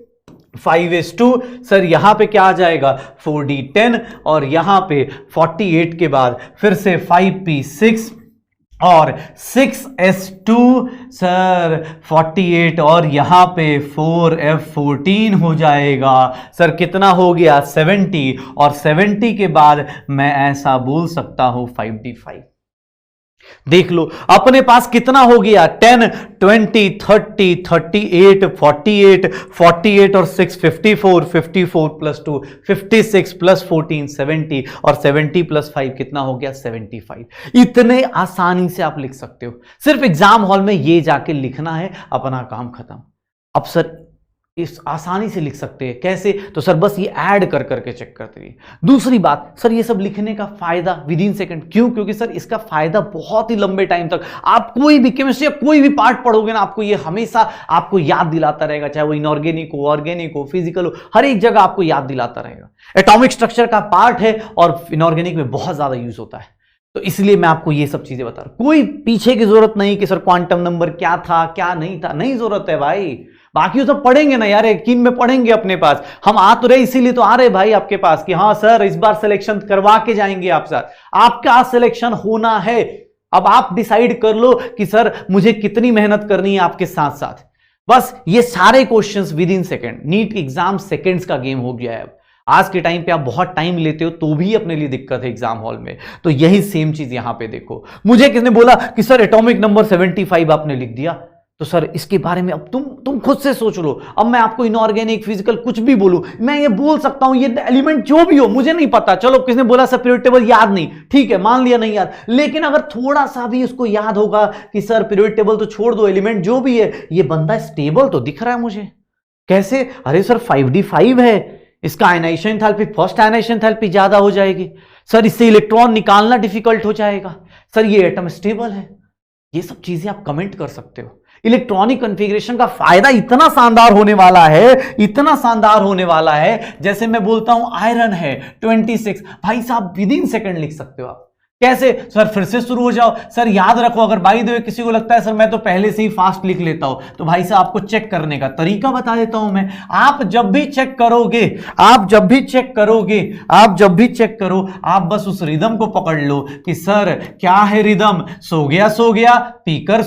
5s2, सर यहां पे क्या आ जाएगा 4d10, और यहां पे 48 के बाद फिर से 5p6 और 6s2, सर 48, और यहां पे 4f14 हो जाएगा। सर कितना हो गया 70, और 70 के बाद मैं ऐसा बोल सकता हूं 5d5। देख लो अपने पास कितना हो गया, 10 20 30 38 48 48 और 6 54 54 प्लस 2 56 प्लस 14 70, और 70 प्लस 5 कितना हो गया 75। इतने आसानी से आप लिख सकते हो, सिर्फ एग्जाम हॉल में ये जाके लिखना है, अपना काम खत्म। अब सर इस आसानी से लिख सकते हैं कैसे, तो सर बस ये ऐड कर करके चेक करते रहिए। दूसरी बात सर, ये सब लिखने का फायदा विद इन सेकंड, क्यों, क्योंकि सर इसका फायदा बहुत ही लंबे टाइम तक, आप कोई भी केमिस्ट्री या कोई भी पार्ट पढ़ोगे ना, आपको ये हमेशा आपको याद दिलाता रहेगा, चाहे वो इनऑर्गेनिक हो, ऑर्गेनिक हो, फिजिकल हो, हर एक जगह आपको याद दिलाता रहेगा। एटॉमिक स्ट्रक्चर का पार्ट है और इनऑर्गेनिक में बहुत ज्यादा यूज होता है, तो इसलिए मैं आपको ये सब चीजें बता रहा हूं। कोई पीछे की जरूरत नहीं कि सर क्वांटम नंबर क्या था क्या नहीं था, नहीं जरूरत है भाई। बाकी सब पढ़ेंगे ना यार, यकीन में पढ़ेंगे अपने पास, हम आ तो रहे इसीलिए तो आ रहे भाई आपके पास कि हाँ सर इस बार सिलेक्शन करवा के जाएंगे आप साथ, आपका सिलेक्शन होना है। अब आप डिसाइड कर लो कि सर मुझे कितनी मेहनत करनी है आपके साथ साथ। बस ये सारे questions within second. NEET exam seconds का गेम हो गया है अब। आज के टाइम पे आप बहुत टाइम लेते हो तो भी अपने लिए दिक्कत है एग्जाम हॉल में। तो यही सेम चीज यहां पे देखो। मुझे किसने बोला कि सर एटॉमिक नंबर 75 आपने लिख दिया, तो सर इसके बारे में अब तुम खुद से सोच लो। अब मैं आपको इनऑर्गेनिक फिजिकल कुछ भी बोलूं, मैं ये बोल सकता हूं, ये एलिमेंट जो भी हो मुझे नहीं पता, चलो किसने बोला सर पीरियड टेबल याद नहीं, ठीक है मान लिया नहीं याद, लेकिन अगर थोड़ा सा भी उसको याद होगा कि सर पीरियड टेबल तो छोड़ दो, एलिमेंट जो भी है ये बंदा स्टेबल तो दिख रहा है मुझे। कैसे? अरे सर 5d5 है, इसका ionization enthalpy, first ionization enthalpy ज्यादा हो जाएगी, सर इससे इलेक्ट्रॉन निकालना डिफिकल्ट हो जाएगा, सर ये एटम स्टेबल है। ये सब चीजें आप कमेंट कर सकते हो। इलेक्ट्रॉनिक कॉन्फ़िगरेशन का फायदा इतना शानदार होने वाला है, इतना शानदार होने वाला है। जैसे मैं बोलता हूं आयरन है 26, भाई साहब विद इन सेकंड लिख सकते हो आप। कैसे? सर फिर से शुरू हो जाओ। सर याद रखो, अगर बाई द वे किसी को लगता है सर मैं तो पहले से ही फास्ट लिख लेता हूं, तो भाई साहब आपको चेक करने का तरीका बता देता हूं मैं। आप जब भी चेक करोगे, आप जब भी चेक करो, आप बस उस रिदम को पकड़ लो कि सर क्या है रिदम, सो गया, पीकर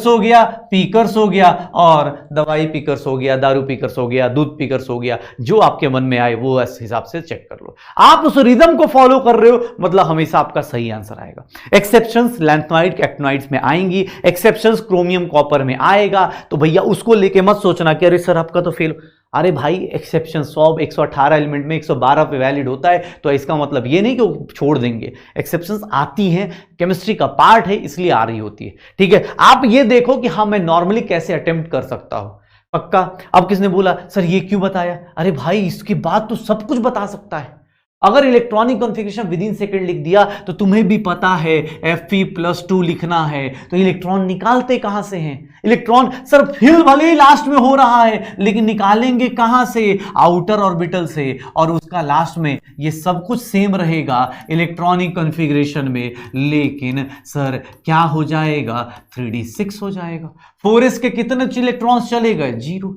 सो गया, और दवाई पीकर सो गया, दारू पीकर सो गया, दूध पीकर सो गया, जो आपके मन में आए वो इस हिसाब से चेक कर लो। आप उस रिदम को फॉलो कर रहे हो, मतलब हमेशा आपका सही आंसर आएगा। एक्सेप्शंस लैंथेनाइड एक्टिनाइड्स में आएंगी, एक्सेप्शंस क्रोमियम कॉपर में आएगा, तो भैया उसको लेके मत सोचना कि अरे सर आपका तो फेल। अरे भाई एक्सेप्शन 118 एलिमेंट में 112 पे वैलिड होता है, तो इसका मतलब ये नहीं कि वो छोड़ देंगे। एक्सेप्शंस आती हैं, केमिस्ट्री का पार्ट है इसलिए आ रही होती है, ठीक है। आप ये देखो कि हाँ मैं नॉर्मली कैसे अटेम्प्ट कर सकता हूं, पक्का। अब किसने बोला सर ये क्यों बताया? अरे भाई इसके बाद तो सब कुछ बता सकता है। अगर electronic configuration with in second लिख दिया तो तुम्हें भी पता है Fe+2 लिखना है, तो इलेक्ट्रॉन निकालते कहां से हैं? इलेक्ट्रॉन सर फिल भले ही लास्ट में हो रहा है, लेकिन निकालेंगे कहां से? आउटर ऑर्बिटल से, और उसका लास्ट में ये सब कुछ सेम रहेगा इलेक्ट्रॉनिक कॉन्फ़िगरेशन में, लेकिन सर क्या हो जाएगा? 3d6 हो जाएगा। 4s के कितने इलेक्ट्रॉन्स चले गए? 0।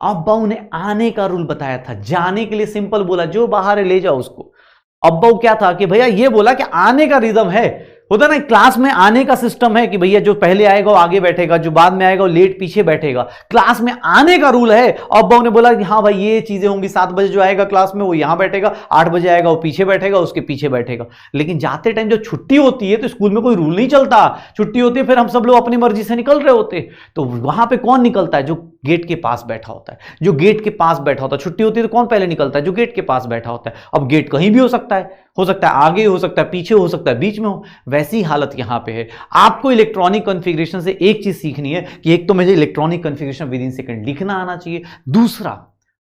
अब्बा ने आने का रूल बताया था, जाने के लिए सिंपल बोला जो बाहर है ले जाओ उसको। अब्बा क्या था कि भैया ये बोला कि आने का रिदम है, होता ना क्लास में आने का सिस्टम है कि भैया जो पहले आएगा वो आगे बैठेगा, जो बाद में आएगा वो लेट पीछे बैठेगा। क्लास में आने का रूल है। अब्बा ने बोला कि हाँ भाई ये चीजें होंगी, 7 बजे जो आएगा क्लास में वो यहां बैठेगा, 8 बजे आएगा वो पीछे बैठेगा, उसके पीछे बैठेगा। लेकिन जाते टाइम जो छुट्टी होती है तो स्कूल में कोई रूल नहीं चलता, छुट्टी होती है फिर हम सब लोग अपनी मर्जी से निकल रहे होते, तो वहां पे कौन निकलता है? जो गेट के पास बैठा होता है, जो गेट के पास बैठा होता है। छुट्टी होती है तो कौन पहले निकलता है? जो गेट के पास बैठा होता है। अब गेट कहीं भी हो सकता है आगे हो सकता है, पीछे हो सकता है, बीच में हो, वैसी हालत यहां पे है। आपको इलेक्ट्रॉनिक कॉन्फ़िगरेशन से एक चीज सीखनी है कि एक तो मुझे electronic configuration with in second लिखना आना चाहिए,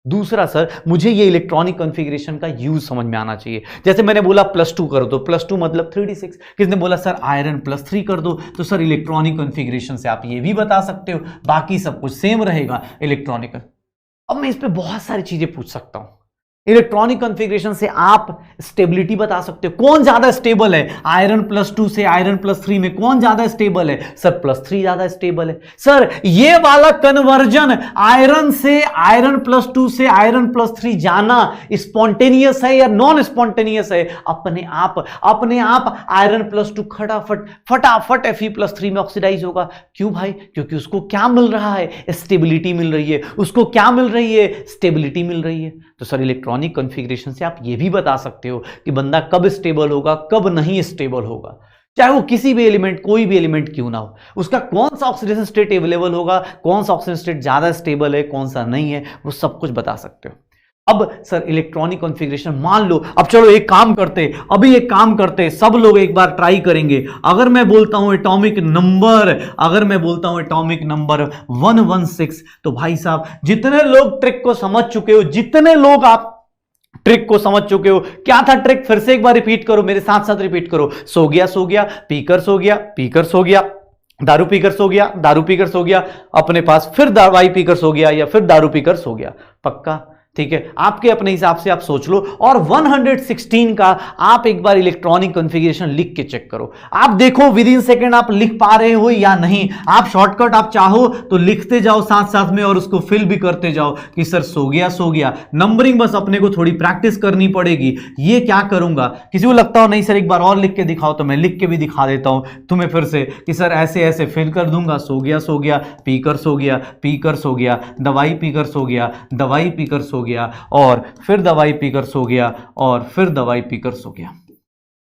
दूसरा सर मुझे ये इलेक्ट्रॉनिक कॉन्फ़िगरेशन का यूज समझ में आना चाहिए। जैसे मैंने बोला +2 कर दो, +2 मतलब 3d6। किसने बोला सर आयरन +3 कर दो, तो सर इलेक्ट्रॉनिक कॉन्फ़िगरेशन से आप ये भी बता सकते हो, बाकी सब कुछ सेम रहेगा इलेक्ट्रॉनिक। अब मैं इस पे बहुत सारी चीजें पूछ सकता हूं। इलेक्ट्रॉनिक कॉन्फ़िगरेशन से आप स्टेबिलिटी बता सकते हो, कौन ज्यादा स्टेबल है? आयरन +2 से आयरन +3 में कौन ज्यादा स्टेबल है? सर +3 ज्यादा स्टेबल है। सर ये वाला कन्वर्जन आयरन से आयरन +2 से आयरन +3 जाना स्पॉन्टेनियस है या नॉन स्पॉन्टेनियस है? अपने आप आयरन +2 फटाफट Fe+3 में ऑक्सीडाइज होगा। क्यों भाई? क्योंकि उसको क्या मिल रहा है? स्टेबिलिटी मिल रही है। उसको क्या मिल रही है? स्टेबिलिटी मिल रही है। तो सर इलेक्ट्रॉनिक कॉन्फ़िगरेशन से आप ये भी बता सकते हो कि बंदा कब स्टेबल होगा, कब नहीं स्टेबल होगा, चाहे वो किसी भी एलिमेंट, कोई भी एलिमेंट क्यों ना हो, उसका कौन सा ऑक्सीडेशन स्टेट अवेलेबल होगा, कौन सा ऑक्सीडेशन स्टेट ज्यादा स्टेबल है, कौन सा नहीं है, वो सब कुछ बता सकते हो। अब सर इलेक्ट्रॉनिक कॉन्फ़िगरेशन मान लो, अब चलो एक काम करते सब लोग एक बार ट्राई करेंगे। अगर मैं बोलता हूं एटॉमिक नंबर 116, तो भाई साहब जितने लोग ट्रिक को समझ चुके हो, क्या था ट्रिक? फिर से एक बार रिपीट करो, मेरे साथ साथ रिपीट करो। सो गया, पीकर सो गया, दारू पीकर सो गया, अपने पास फिर दवाई पीकर सो गया, या फिर दारू पीकर सो गया। पक्का? ठीक है, आपके अपने हिसाब से आप सोच लो। और 116 का आप एक बार इलेक्ट्रॉनिक कॉन्फ़िगरेशन लिख के चेक करो, आप देखो विद इन सेकेंड आप लिख पा रहे हो या नहीं। आप शॉर्टकट आप चाहो तो लिखते जाओ साथ साथ में और उसको फिल भी करते जाओ कि सर सो गया। नंबरिंग बस अपने को थोड़ी प्रैक्टिस करनी पड़ेगी। ये क्या करूंगा, किसी को लगता हो नहीं सर एक बार और लिख के दिखाओ, तो मैं लिख के भी दिखा देता हूं तुम्हें फिर से कि सर ऐसे ऐसे फिल कर दूंगा। सो गया, पीकर सो गया, दवाई पीकर सो गया, दवाई पीकर सो गया, और फिर दवाई पीकर सो गया, और फिर दवाई पीकर सो गया।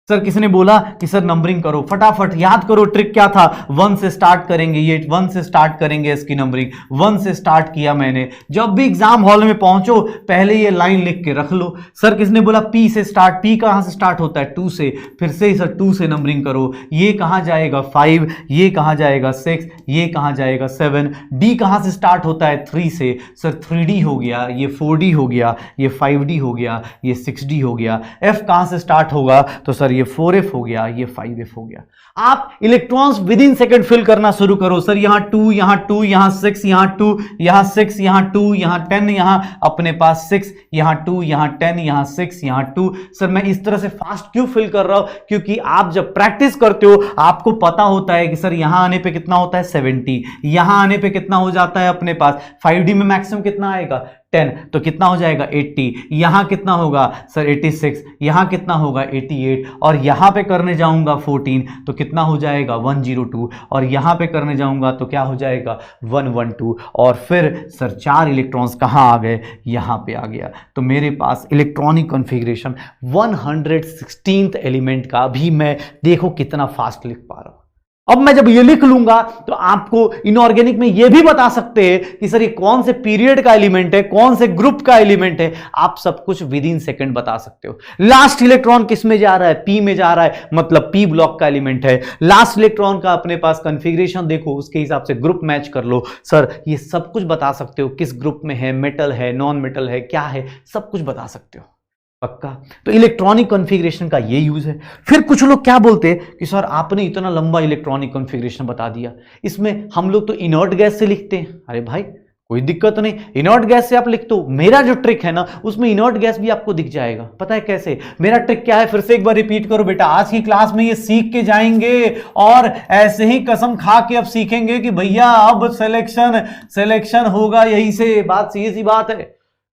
सर किसी ने बोला कि सर नंबरिंग करो, फटाफट याद करो ट्रिक क्या था। 1 से स्टार्ट करेंगे, ये 1 से स्टार्ट करेंगे इसकी नंबरिंग। 1 से स्टार्ट किया मैंने। जब भी एग्जाम हॉल में पहुंचो पहले ये लाइन लिख के रख लो। सर किसी ने बोला पी से स्टार्ट, पी कहां से स्टार्ट होता है, 2 से। फिर से सर 2 से नंबरिंग करो। ये कहां जाएगा 5, ये कहां जाएगा 6, ये कहां जाएगा 7। डी कहां से स्टार्ट होता है 3 से। सर 3D हो गया, ये 4D हो गया, ये 5D हो गया, ये 6D हो गया। एफ कहां से स्टार्ट होगा, तो सर ये 4F हो गया, ये 5F हो गया। आप electrons within second fill करना शुरू करो। सर यहां 2, यहां 2, यहां 6, यहां 2, यहां 6, यहां 2, यहां 10, यहां अपने पास 6, यहां 2, यहां 10, यहां 6, यहां 2। सर मैं इस तरह से फास्ट क्यों फिल कर रहा हूं, क्योंकि आप जब प्रैक्टिस करते हो आपको पता होता है कि सर यहां आने पे कितना होता है 70, यहां आने पे कितना हो जाता है अपने पास 5D में मैक्सिमम कितना आएगा 10, तो कितना हो जाएगा 80। यहां कितना होगा सर 86, यहां कितना होगा 88, और यहां पे करने जाऊंगा 14 तो कितना हो जाएगा 102, और यहां पे करने जाऊंगा तो क्या हो जाएगा 112। और फिर सर 4 इलेक्ट्रॉन्स कहां आ गए, यहां पे आ गया। तो मेरे पास इलेक्ट्रॉनिक कॉन्फ़िगरेशन 116th एलिमेंट का भी मैं देखो कितना फास्ट लिख पा रहा हूं। अब मैं जब ये लिख लूंगा तो आपको इनऑर्गेनिक में ये भी बता सकते हैं कि सर ये कौन से पीरियड का एलिमेंट है, कौन से ग्रुप का एलिमेंट है। आप सब कुछ विद इन सेकेंड बता सकते हो। लास्ट इलेक्ट्रॉन किस में जा रहा है, पी में जा रहा है, मतलब पी ब्लॉक का एलिमेंट है। लास्ट इलेक्ट्रॉन का अपने पास कॉन्फ़िगरेशन देखो, उसके हिसाब से ग्रुप मैच कर लो। सर ये सब कुछ बता सकते हो, किस ग्रुप में है, मेटल है, नॉन मेटल है, क्या है, सब कुछ बता सकते हो। पक्का। तो इलेक्ट्रॉनिक कॉन्फ़िगरेशन का ये यूज है। फिर कुछ लोग क्या बोलते हैं कि सर आपने इतना लंबा इलेक्ट्रॉनिक कॉन्फ़िगरेशन बता दिया, इसमें हम लोग तो इनर्ट गैस से लिखते हैं। अरे भाई कोई दिक्कत नहीं, इनर्ट गैस से आप लिख दो। मेरा जो ट्रिक है ना उसमें इनर्ट गैस भी आपको दिख जाएगा। पता है कैसे मेरा ट्रिक क्या है, फिर से एक बार रिपीट करो बेटा। आज की क्लास में ये सीख के जाएंगे और ऐसे ही कसम खा के अब सीखेंगे कि भैया अब सिलेक्शन होगा यहीं से। बात सीधी सी बात है,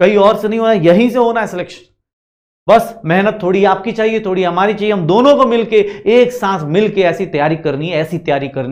कहीं और से नहीं होना, यहीं से होना है सिलेक्शन। बस मेहनत थोड़ी आपकी चाहिए, थोड़ी हमारी चाहिए। हम दोनों को मिलके एक साथ मिलके ऐसी तैयारी करनी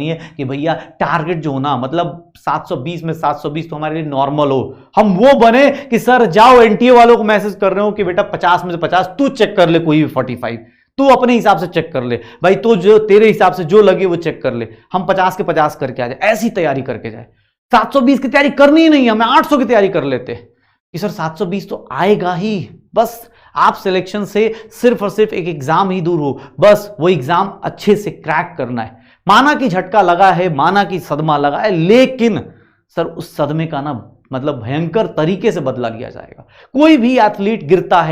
है कि भैया टारगेट जो होना, मतलब 720 में 720 तो हमारे लिए नॉर्मल हो। हम वो बने कि सर जाओ एनटीए वालों को मैसेज कर रहे हो कि बेटा 50 में से 50 तू चेक कर ले, कोई भी 45 तू अपने हिसाब से चेक कर ले भाई, तो जो तेरे हिसाब से जो लगे वो चेक कर ले। हम 50 के 50 करके आ जाए, ऐसी तैयारी करके जाए। 720 की तैयारी करनी ही नहीं है, हमें 800 की तैयारी कर लेते कि सर 720 तो आएगा ही। बस आप सिलेक्शन से सिर्फ और सिर्फ एक एग्जाम ही दूर हो, बस वो एग्जाम अच्छे से क्रैक करना है। माना कि झटका लगा है, माना कि सदमा लगा है, लेकिन सर उस सदमे का ना मतलब भयंकर तरीके से बदला लिया जाएगा। कोई भी एथलीट गिरता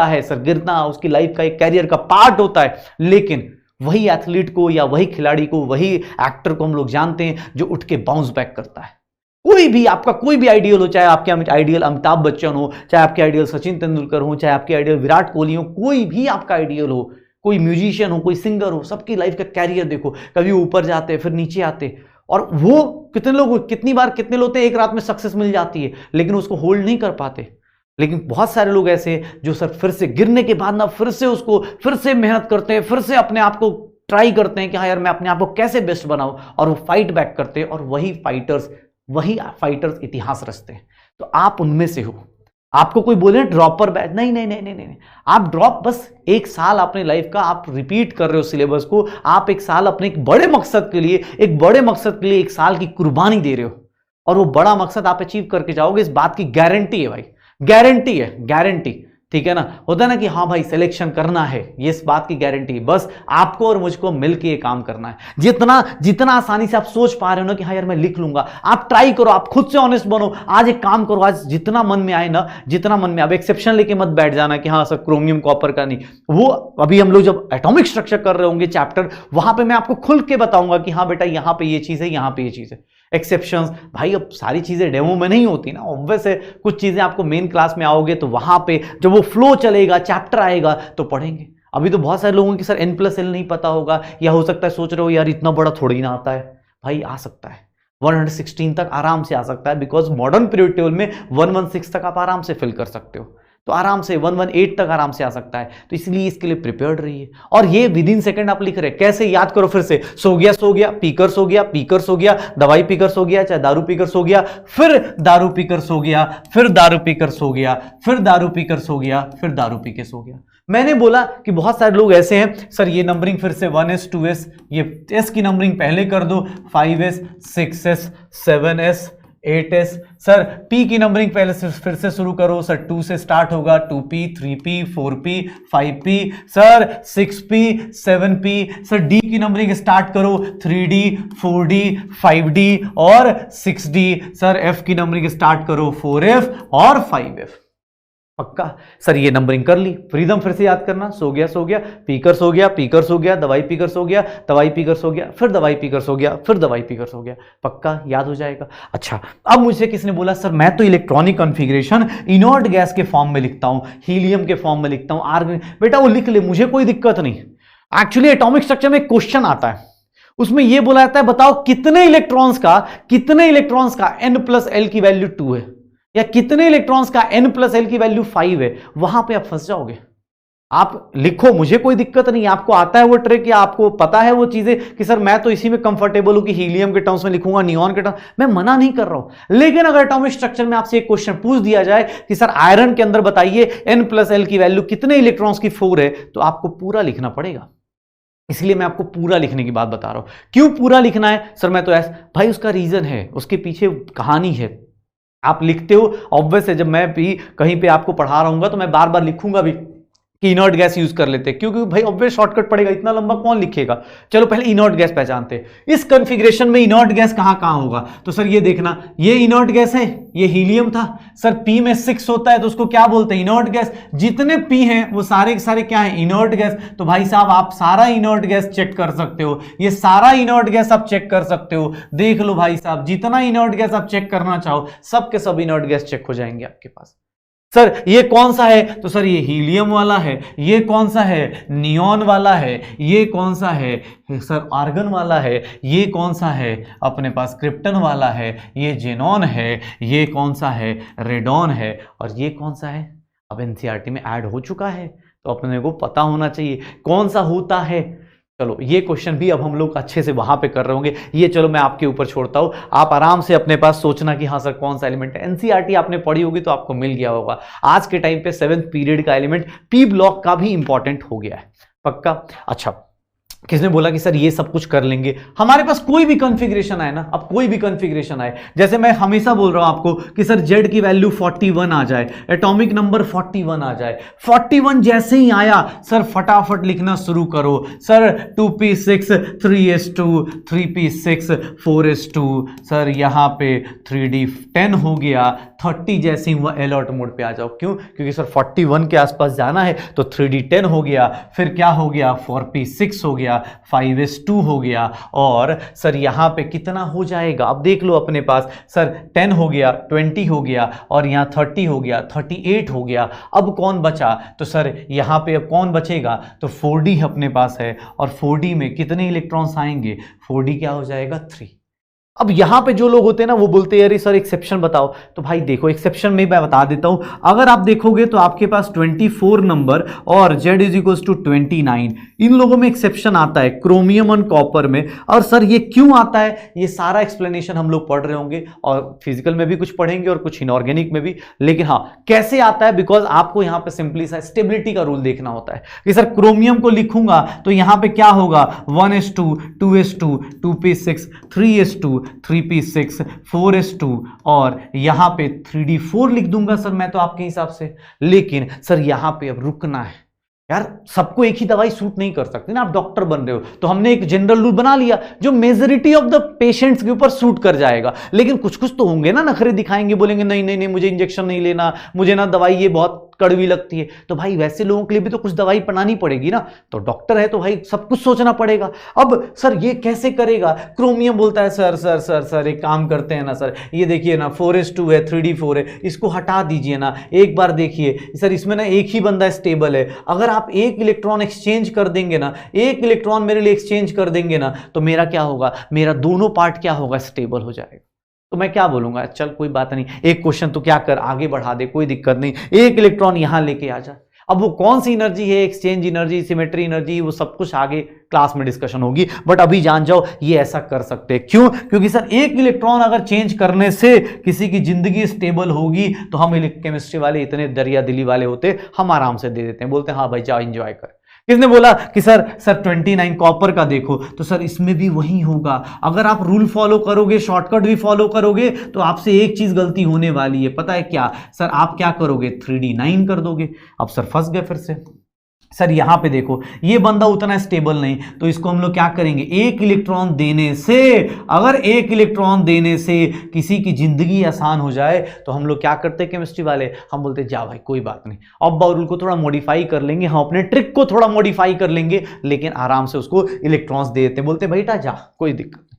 है सर, गिरना उसकी लाइफ का एक कैरियर का पार्ट होता है, लेकिन वही एथलीट को या वही खिलाड़ी को, वही एक्टर को हम लोग जानते हैं जो उठ के बाउंस बैक करता है। कोई भी आपका कोई भी आइडियल हो, चाहे आपके आइडियल अमिताभ बच्चन हो, चाहे आपके आइडियल सचिन तेंदुलकर हो, चाहे आपके आइडियल विराट कोहली हो, कोई भी आपका आइडियल हो, कोई म्यूजिशियन हो, कोई सिंगर हो, सबकी लाइफ का कैरियर देखो, कभी ऊपर जाते फिर नीचे आते। और वो कितने लोग एक रात में सक्सेस मिल जाती है लेकिन उसको होल्ड नहीं कर पाते। लेकिन बहुत सारे लोग ऐसे जो सर फिर से गिरने के बाद ना फिर से मेहनत करते हैं, फिर से अपने आप को ट्राई करते हैं कि हाँ यार मैं अपने आप को कैसे बेस्ट बनाऊं, और वो फाइट बैक करते हैं। और वही फाइटर्स इतिहास रचते हैं। तो आप उनमें से हो। आपको कोई बोले ड्रॉपर बैच, नहीं, आप ड्रॉप बस एक साल अपने लाइफ का आप रिपीट कर रहे हो सिलेबस को। आप एक साल अपने एक बड़े मकसद के लिए एक साल की कुर्बानी दे रहे हो, और वो बड़ा मकसद आप अचीव करके जाओगे, इस बात की गारंटी है भाई, गारंटी। ठीक है ना, होता है ना कि हाँ भाई सिलेक्शन करना है, ये इस बात की गारंटी। बस आपको और मुझको मिलकर ये काम करना है। जितना आसानी से आप सोच पा रहे हो ना कि हाँ यार मैं लिख लूंगा, आप ट्राई करो, आप खुद से ऑनेस्ट बनो। आज एक काम करो, आज जितना मन में आए ना, अब एक्सेप्शन लेके मत बैठ जाना कि हाँ सर क्रोमियम कॉपर का नहीं। वो अभी हम लोग जब एटॉमिक स्ट्रक्चर कर रहे होंगे चैप्टर, वहां पर मैं आपको खुल के बताऊंगा कि हाँ बेटा यहाँ पे ये चीज है, यहाँ पे ये चीज है। एक्सेप्शंस, भाई अब सारी चीजें डेमो में नहीं होती ना, ऑब्वियस है कुछ चीजें आपको मेन क्लास में आओगे तो वहां पे जब वो फ्लो चलेगा, चैप्टर आएगा तो पढ़ेंगे। अभी तो बहुत सारे लोगों की सर n+l नहीं पता होगा, या हो सकता है सोच रहे हो यार इतना बड़ा थोड़ी ना आता है। भाई आ सकता है, 116 तक आराम से आ सकता है, बिकॉज मॉडर्न पीरियड टेबल में 116 तक आप आराम से फिल कर सकते हो, तो आराम से 118 तक आराम से आ सकता है। तो इसलिए इसके लिए प्रिपेयर्ड रहिए। और ये विद इन सेकंड आप लिख रहे हैं, कैसे याद करो फिर से, सो गया पीकर सो गया, पीकर सो गया, दवाई पीकर सो गया, चाहे दारू पीकर सो गया, फिर दारू पीकर सो गया, फिर दारू पीकर सो गया, फिर दारू पीकर सो गया, फिर दारू पी के सो गया। मैंने बोला कि बहुत सारे लोग ऐसे हैं सर ये नंबरिंग फिर से 1s 2s, ये s की नंबरिंग पहले कर दो, 5s 6s 7s 8s, sir p की नंबरिंग पहले से फिर से शुरू करो, सर 2 से स्टार्ट होगा, 2p 3p 4p 5p, sir 6p 7p, sir d की नंबरिंग स्टार्ट करो, 3d 4d 5d और 6d, सर f की नंबरिंग स्टार्ट करो, 4f और 5f। पक्का सर ये नंबरिंग कर ली, फ्रीडम फिर से याद करना, सो गया, पीकर सो गया, पीकर सो गया, दवाई पीकर सो गया, दवाई पीकर सो गया, फिर दवाई पीकर सो गया, फिर दवाई पीकर सो गया। पक्का याद हो जाएगा। अच्छा, अब मुझे किसने बोला सर मैं तो इलेक्ट्रॉनिक कॉन्फ़िगरेशन इनर्ट गैस के फॉर्म में लिखता हूं, हीलियम के फॉर्म में लिखता हूं, आर्गन, बेटा वो लिख ले, मुझे कोई दिक्कत नहीं। एक्चुअली एटॉमिक स्ट्रक्चर में एक क्वेश्चन आता है, उसमें यह बोला जाता है बताओ कितने इलेक्ट्रॉन्स का n+l की वैल्यू 2 है, या कितने इलेक्ट्रॉन्स का n+l की वैल्यू 5 है। वहां पे आप फंस जाओगे। आप लिखो, मुझे कोई दिक्कत नहीं, आपको आता है वो ट्रिक या आपको पता है वो चीजें कि सर मैं तो इसी में कंफर्टेबल हूं कि हीलियम के टर्म्स में लिखूंगा, नियॉन के टर्म्स, मैं मना नहीं कर रहा हूं। लेकिन अगर एटॉमिक स्ट्रक्चर में आपसे एक क्वेश्चन पूछ दिया जाए कि सर आयरन के अंदर बताइए n+l की वैल्यू कितने इलेक्ट्रॉन्स की 4 है, तो आपको पूरा लिखना पड़ेगा। इसलिए मैं आपको पूरा लिखने की बात बता रहा हूं। क्यों पूरा लिखना है सर, मैं तो ऐसा, भाई उसका रीजन है, उसके पीछे कहानी है। आप लिखते हो, ऑब्वियस है, जब मैं भी कहीं पे आपको पढ़ा रहा हूंगा तो मैं बार बार लिखूंगा भी कि इनर्ट गैस यूज कर लेते हैं, क्योंकि भाई ऑब्वियस शॉर्टकट पड़ेगा, इतना लंबा कौन लिखेगा। चलो पहले इनर्ट गैस पहचानते हैं। इस कॉन्फ़िगरेशन में इनर्ट गैस कहां कहां होगा, तो सर ये देखना, ये इनर्ट गैस है, ये हीलियम था, सर p में 6 होता है तो उसको क्या बोलते हैं, इनर्ट गैस। जितने p हैं वो सारे के सारे क्या है, इनर्ट गैस। तो भाई साहब आप सारा इनर्ट गैस चेक कर सकते हो, ये सारा इनर्ट गैस आप चेक कर सकते हो। देख लो भाई साहब, जितना इनर्ट गैस आप चेक करना चाहो सब के सब इनर्ट गैस चेक हो जाएंगे आपके पास। सर ये कौन सा है, तो सर ये हीलियम वाला है, ये कौन सा है, नियॉन वाला है, ये कौन सा है सर, आर्गन वाला है, ये कौन सा है अपने पास, क्रिप्टन वाला है, ये जेनॉन है, ये कौन सा है, रेडॉन है, और ये कौन सा है, अब एनसीईआरटी में ऐड हो चुका है तो अपने को पता होना चाहिए कौन सा होता है। चलो ये क्वेश्चन भी अब हम लोग अच्छे से वहां पे कर रहे होंगे, ये चलो मैं आपके ऊपर छोड़ता हूं, आप आराम से अपने पास सोचना कि हाँ सर कौन सा एलिमेंट है। एनसीईआरटी आपने पढ़ी होगी तो आपको मिल गया होगा। आज के टाइम पे 7th पीरियड का एलिमेंट पी ब्लॉक का भी इंपॉर्टेंट हो गया है, पक्का। अच्छा, किसने बोला कि सर ये सब कुछ कर लेंगे, हमारे पास कोई भी कॉन्फ़िगरेशन आए ना, अब कोई भी कॉन्फ़िगरेशन आए, जैसे मैं हमेशा बोल रहा हूं आपको कि सर z की वैल्यू 41 आ जाए, एटॉमिक नंबर 41 आ जाए, 41 जैसे ही आया सर फटाफट लिखना शुरू करो, sir 2p6 3s2 3p6 4s2, sir यहां पे 3d10 हो गया, 30 जैसे ही वह अलर्ट मोड पे आ जाओ। क्यों, क्योंकि सर 41 के आसपास जाना है तो 3d10 हो गया, फिर क्या हो गया 4p6 हो गया, 5s2 हो गया, और सर यहां पे कितना हो जाएगा, अब देख लो अपने पास, सर 10 हो गया, 20 हो गया, और यहां 30 हो गया, 38 हो गया। अब कौन बचा, तो सर यहां पे अब कौन बचेगा, तो 4d अपने पास है, और 4d में कितने इलेक्ट्रॉन्स आएंगे, 4d क्या हो जाएगा 3। अब यहां पे जो लोग होते हैं ना वो बोलते हैं अरे सर एक्सेप्शन बताओ, तो भाई देखो एक्सेप्शन में मैं बता देता हूं। अगर आप देखोगे तो आपके पास 24 नंबर और z = 29, इन लोगों में एक्सेप्शन आता है, क्रोमियम और कॉपर में। और सर ये क्यों आता है, ये सारा एक्सप्लेनेशन हम लोग पढ़ रहे होंगे, और फिजिकल में भी कुछ पढ़ेंगे और कुछ इनऑर्गेनिक में भी। लेकिन हाँ कैसे आता है, बिकॉज आपको यहां पे सिंपली सा स्टेबिलिटी का रूल देखना होता है कि सर क्रोमियम को लिखूंगा तो यहां पे क्या होगा, 1s2 2s2 2p6 3s2 3p6 4s2, और यहां पे 3d4 लिख दूंगा सर मैं तो आपके हिसाब से। लेकिन सर यहां पे अब रुकना है यार, सबको एक ही दवाई सूट नहीं कर सकती ना, आप डॉक्टर बन रहे हो तो हमने एक जनरल रूल बना लिया जो मेजॉरिटी ऑफ द पेशेंट्स के ऊपर सूट कर जाएगा। लेकिन कुछ कुछ तो होंगे ना, नखरे दिखाएंगे, बोलेंगे नहीं नहीं नहीं मुझे इंजेक्शन नहीं लेना, मुझे ना दवाई ये बहुत कड़वी लगती है, तो भाई वैसे लोगों के लिए भी तो कुछ दवाई बनानी पड़ेगी ना, तो डॉक्टर है तो भाई सब कुछ सोचना पड़ेगा। अब सर ये कैसे करेगा, क्रोमियम बोलता है सर सर सर सर एक काम करते हैं ना सर, ये देखिए ना 4s2 है 3d4 है, इसको हटा दीजिए ना, एक बार देखिए सर इसमें ना एक ही बंदा स्टेबल है, अगर आप एक इलेक्ट्रॉन एक्सचेंज कर देंगे ना, एक इलेक्ट्रॉन मेरे लिए एक्सचेंज कर देंगे ना, तो मेरा क्या होगा, मेरा दोनों पार्ट क्या होगा, स्टेबल हो जाएगा। तो मैं क्या बोलूंगा, चल कोई बात नहीं, एक क्वेश्चन तो क्या कर, आगे बढ़ा दे, कोई दिक्कत नहीं, एक इलेक्ट्रॉन यहां लेके आ जा। अब वो कौन सी एनर्जी है, एक्सचेंज एनर्जी, सिमेट्री एनर्जी, वो सब कुछ आगे क्लास में डिस्कशन होगी, बट अभी जान जाओ ये ऐसा कर सकते हैं। क्यों? क्योंकि सर एक इलेक्ट्रॉन अगर चेंज करने से किसी की जिंदगी स्टेबल होगी, तो हम केमिस्ट्री वाले इतने दरिया दिली वाले होते, हम आराम से दे देते हैं, बोलते हैं हाँ भाई जाओ एंजॉय कर। किसने बोला कि सर 29 कॉपर का देखो, तो सर इसमें भी वही होगा, अगर आप रूल फॉलो करोगे, शॉर्टकट भी फॉलो करोगे, तो आपसे एक चीज गलती होने वाली है, पता है क्या सर, आप क्या करोगे 3d9 कर दोगे। अब सर फंस गए फिर से। सर यहां पे देखो ये बंदा उतना स्टेबल नहीं, तो इसको हम लोग क्या करेंगे, एक इलेक्ट्रॉन देने से, अगर एक इलेक्ट्रॉन देने से किसी की जिंदगी आसान हो जाए, तो हम लोग क्या करते हैं केमिस्ट्री वाले, हम बोलते हैं जा भाई कोई बात नहीं, अब रूल को थोड़ा मॉडिफाई कर लेंगे, हम अपने ट्रिक को थोड़ा मॉडिफाई कर लेंगे, लेकिन आराम से उसको इलेक्ट्रॉन्स दे देते हैं, बोलते हैं बेटा जा कोई दिक्कत नहीं,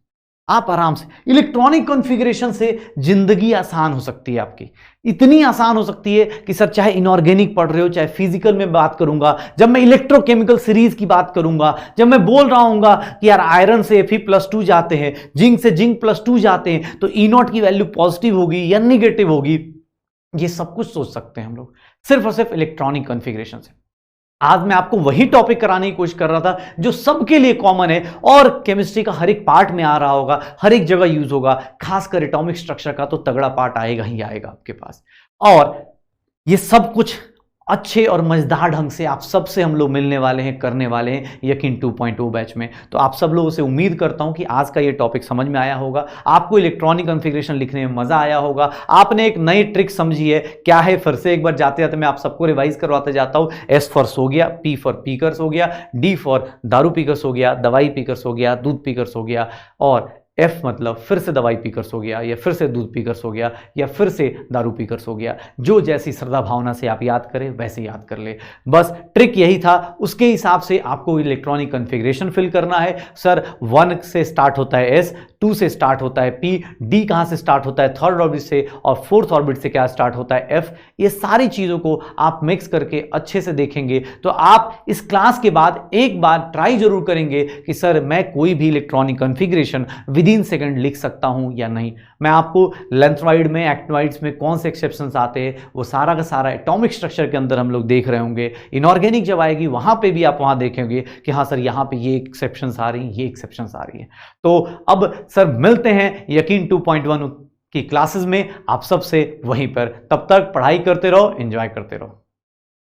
आप आराम से। इलेक्ट्रॉनिक कॉन्फ़िगरेशन से जिंदगी आसान हो सकती है आपकी, इतनी आसान हो सकती है कि सर चाहे इनऑर्गेनिक पढ़ रहे हो, चाहे फिजिकल में बात करूंगा, जब मैं इलेक्ट्रोकेमिकल सीरीज की बात करूंगा, जब मैं बोल रहा हूंगा कि यार आयरन से Fe+2 जाते हैं, जिंक से जिंक+2 जाते हैं, तो E0 की वैल्यू पॉजिटिव होगी या निगेटिव होगी, ये सब कुछ सोच सकते हैं हम लोग सिर्फ और सिर्फ इलेक्ट्रॉनिक कॉन्फ़िगरेशन से। आज मैं आपको वही टॉपिक कराने की कोशिश कर रहा था जो सबके लिए कॉमन है और केमिस्ट्री का हर एक पार्ट में आ रहा होगा, हर एक जगह यूज होगा, खासकर एटॉमिक स्ट्रक्चर का तो तगड़ा पार्ट आएगा ही आएगा आपके पास। और ये सब कुछ अच्छे और मजेदार ढंग से आप सबसे हम लोग मिलने वाले हैं, करने वाले हैं यकीन 2.0 बैच में। तो आप सब लोगों से उम्मीद करता हूं कि आज का ये टॉपिक समझ में आया होगा, आपको इलेक्ट्रॉनिक कॉन्फ़िगरेशन लिखने में मजा आया होगा, आपने एक नई ट्रिक समझी है। क्या है, फिर से एक बार जाते जाते मैं आप सबको रिवाइज करवाते जाता हूं। S फॉर सो गया, P फॉर पीकर्स हो गया, D फॉर दारू पीकर्स हो गया, दवाई पीकर्स हो गया, दूध पीकर्स हो गया, और F मतलब फिर से दवाई पीकर्स हो गया, या फिर से दूध पीकर्स हो गया, या फिर से दारू पीकर्स हो गया। जो जैसी श्रद्धा भावना से आप याद करें वैसे याद कर ले, बस ट्रिक यही था। उसके हिसाब से आपको इलेक्ट्रॉनिक कॉन्फ़िगरेशन फिल करना है। सर 1 से स्टार्ट होता है S, 2 से स्टार्ट होता है P, D कहां से स्टार्ट होता है, 3rd ऑर्बिट से, और 4th ऑर्बिट से क्या स्टार्ट होता है F। ये सारी चीजों को आप मिक्स करके अच्छे से देखेंगे तो आप इस क्लास के बाद एक बार ट्राई जरूर करेंगे कि सर मैं कोई भी इलेक्ट्रॉनिक कॉन्फ़िगरेशन विदिन सेकंड लिख सकता हूं या नहीं। मैं आपको लेंथवाइड में, एक्टिनॉइड्स में कौन से एक्सेप्शंस आते हैं वो सारा का सारा एटॉमिक स्ट्रक्चर के अंदर हम लोग देख रहे होंगे। इनऑर्गेनिक जब आएगी वहां पे भी आप वहां देखेंगे कि हाँ सर यहाँ पे ये एक्सेप्शंस आ रही हैं, ये एक्सेप्शंस आ रही हैं। तो अब सर मिलते हैं यकीन 2.1 की क्लासेस में आप सबसे वहीं पर। तब तक पढ़ाई करते रहो, एंजॉय करते रहो।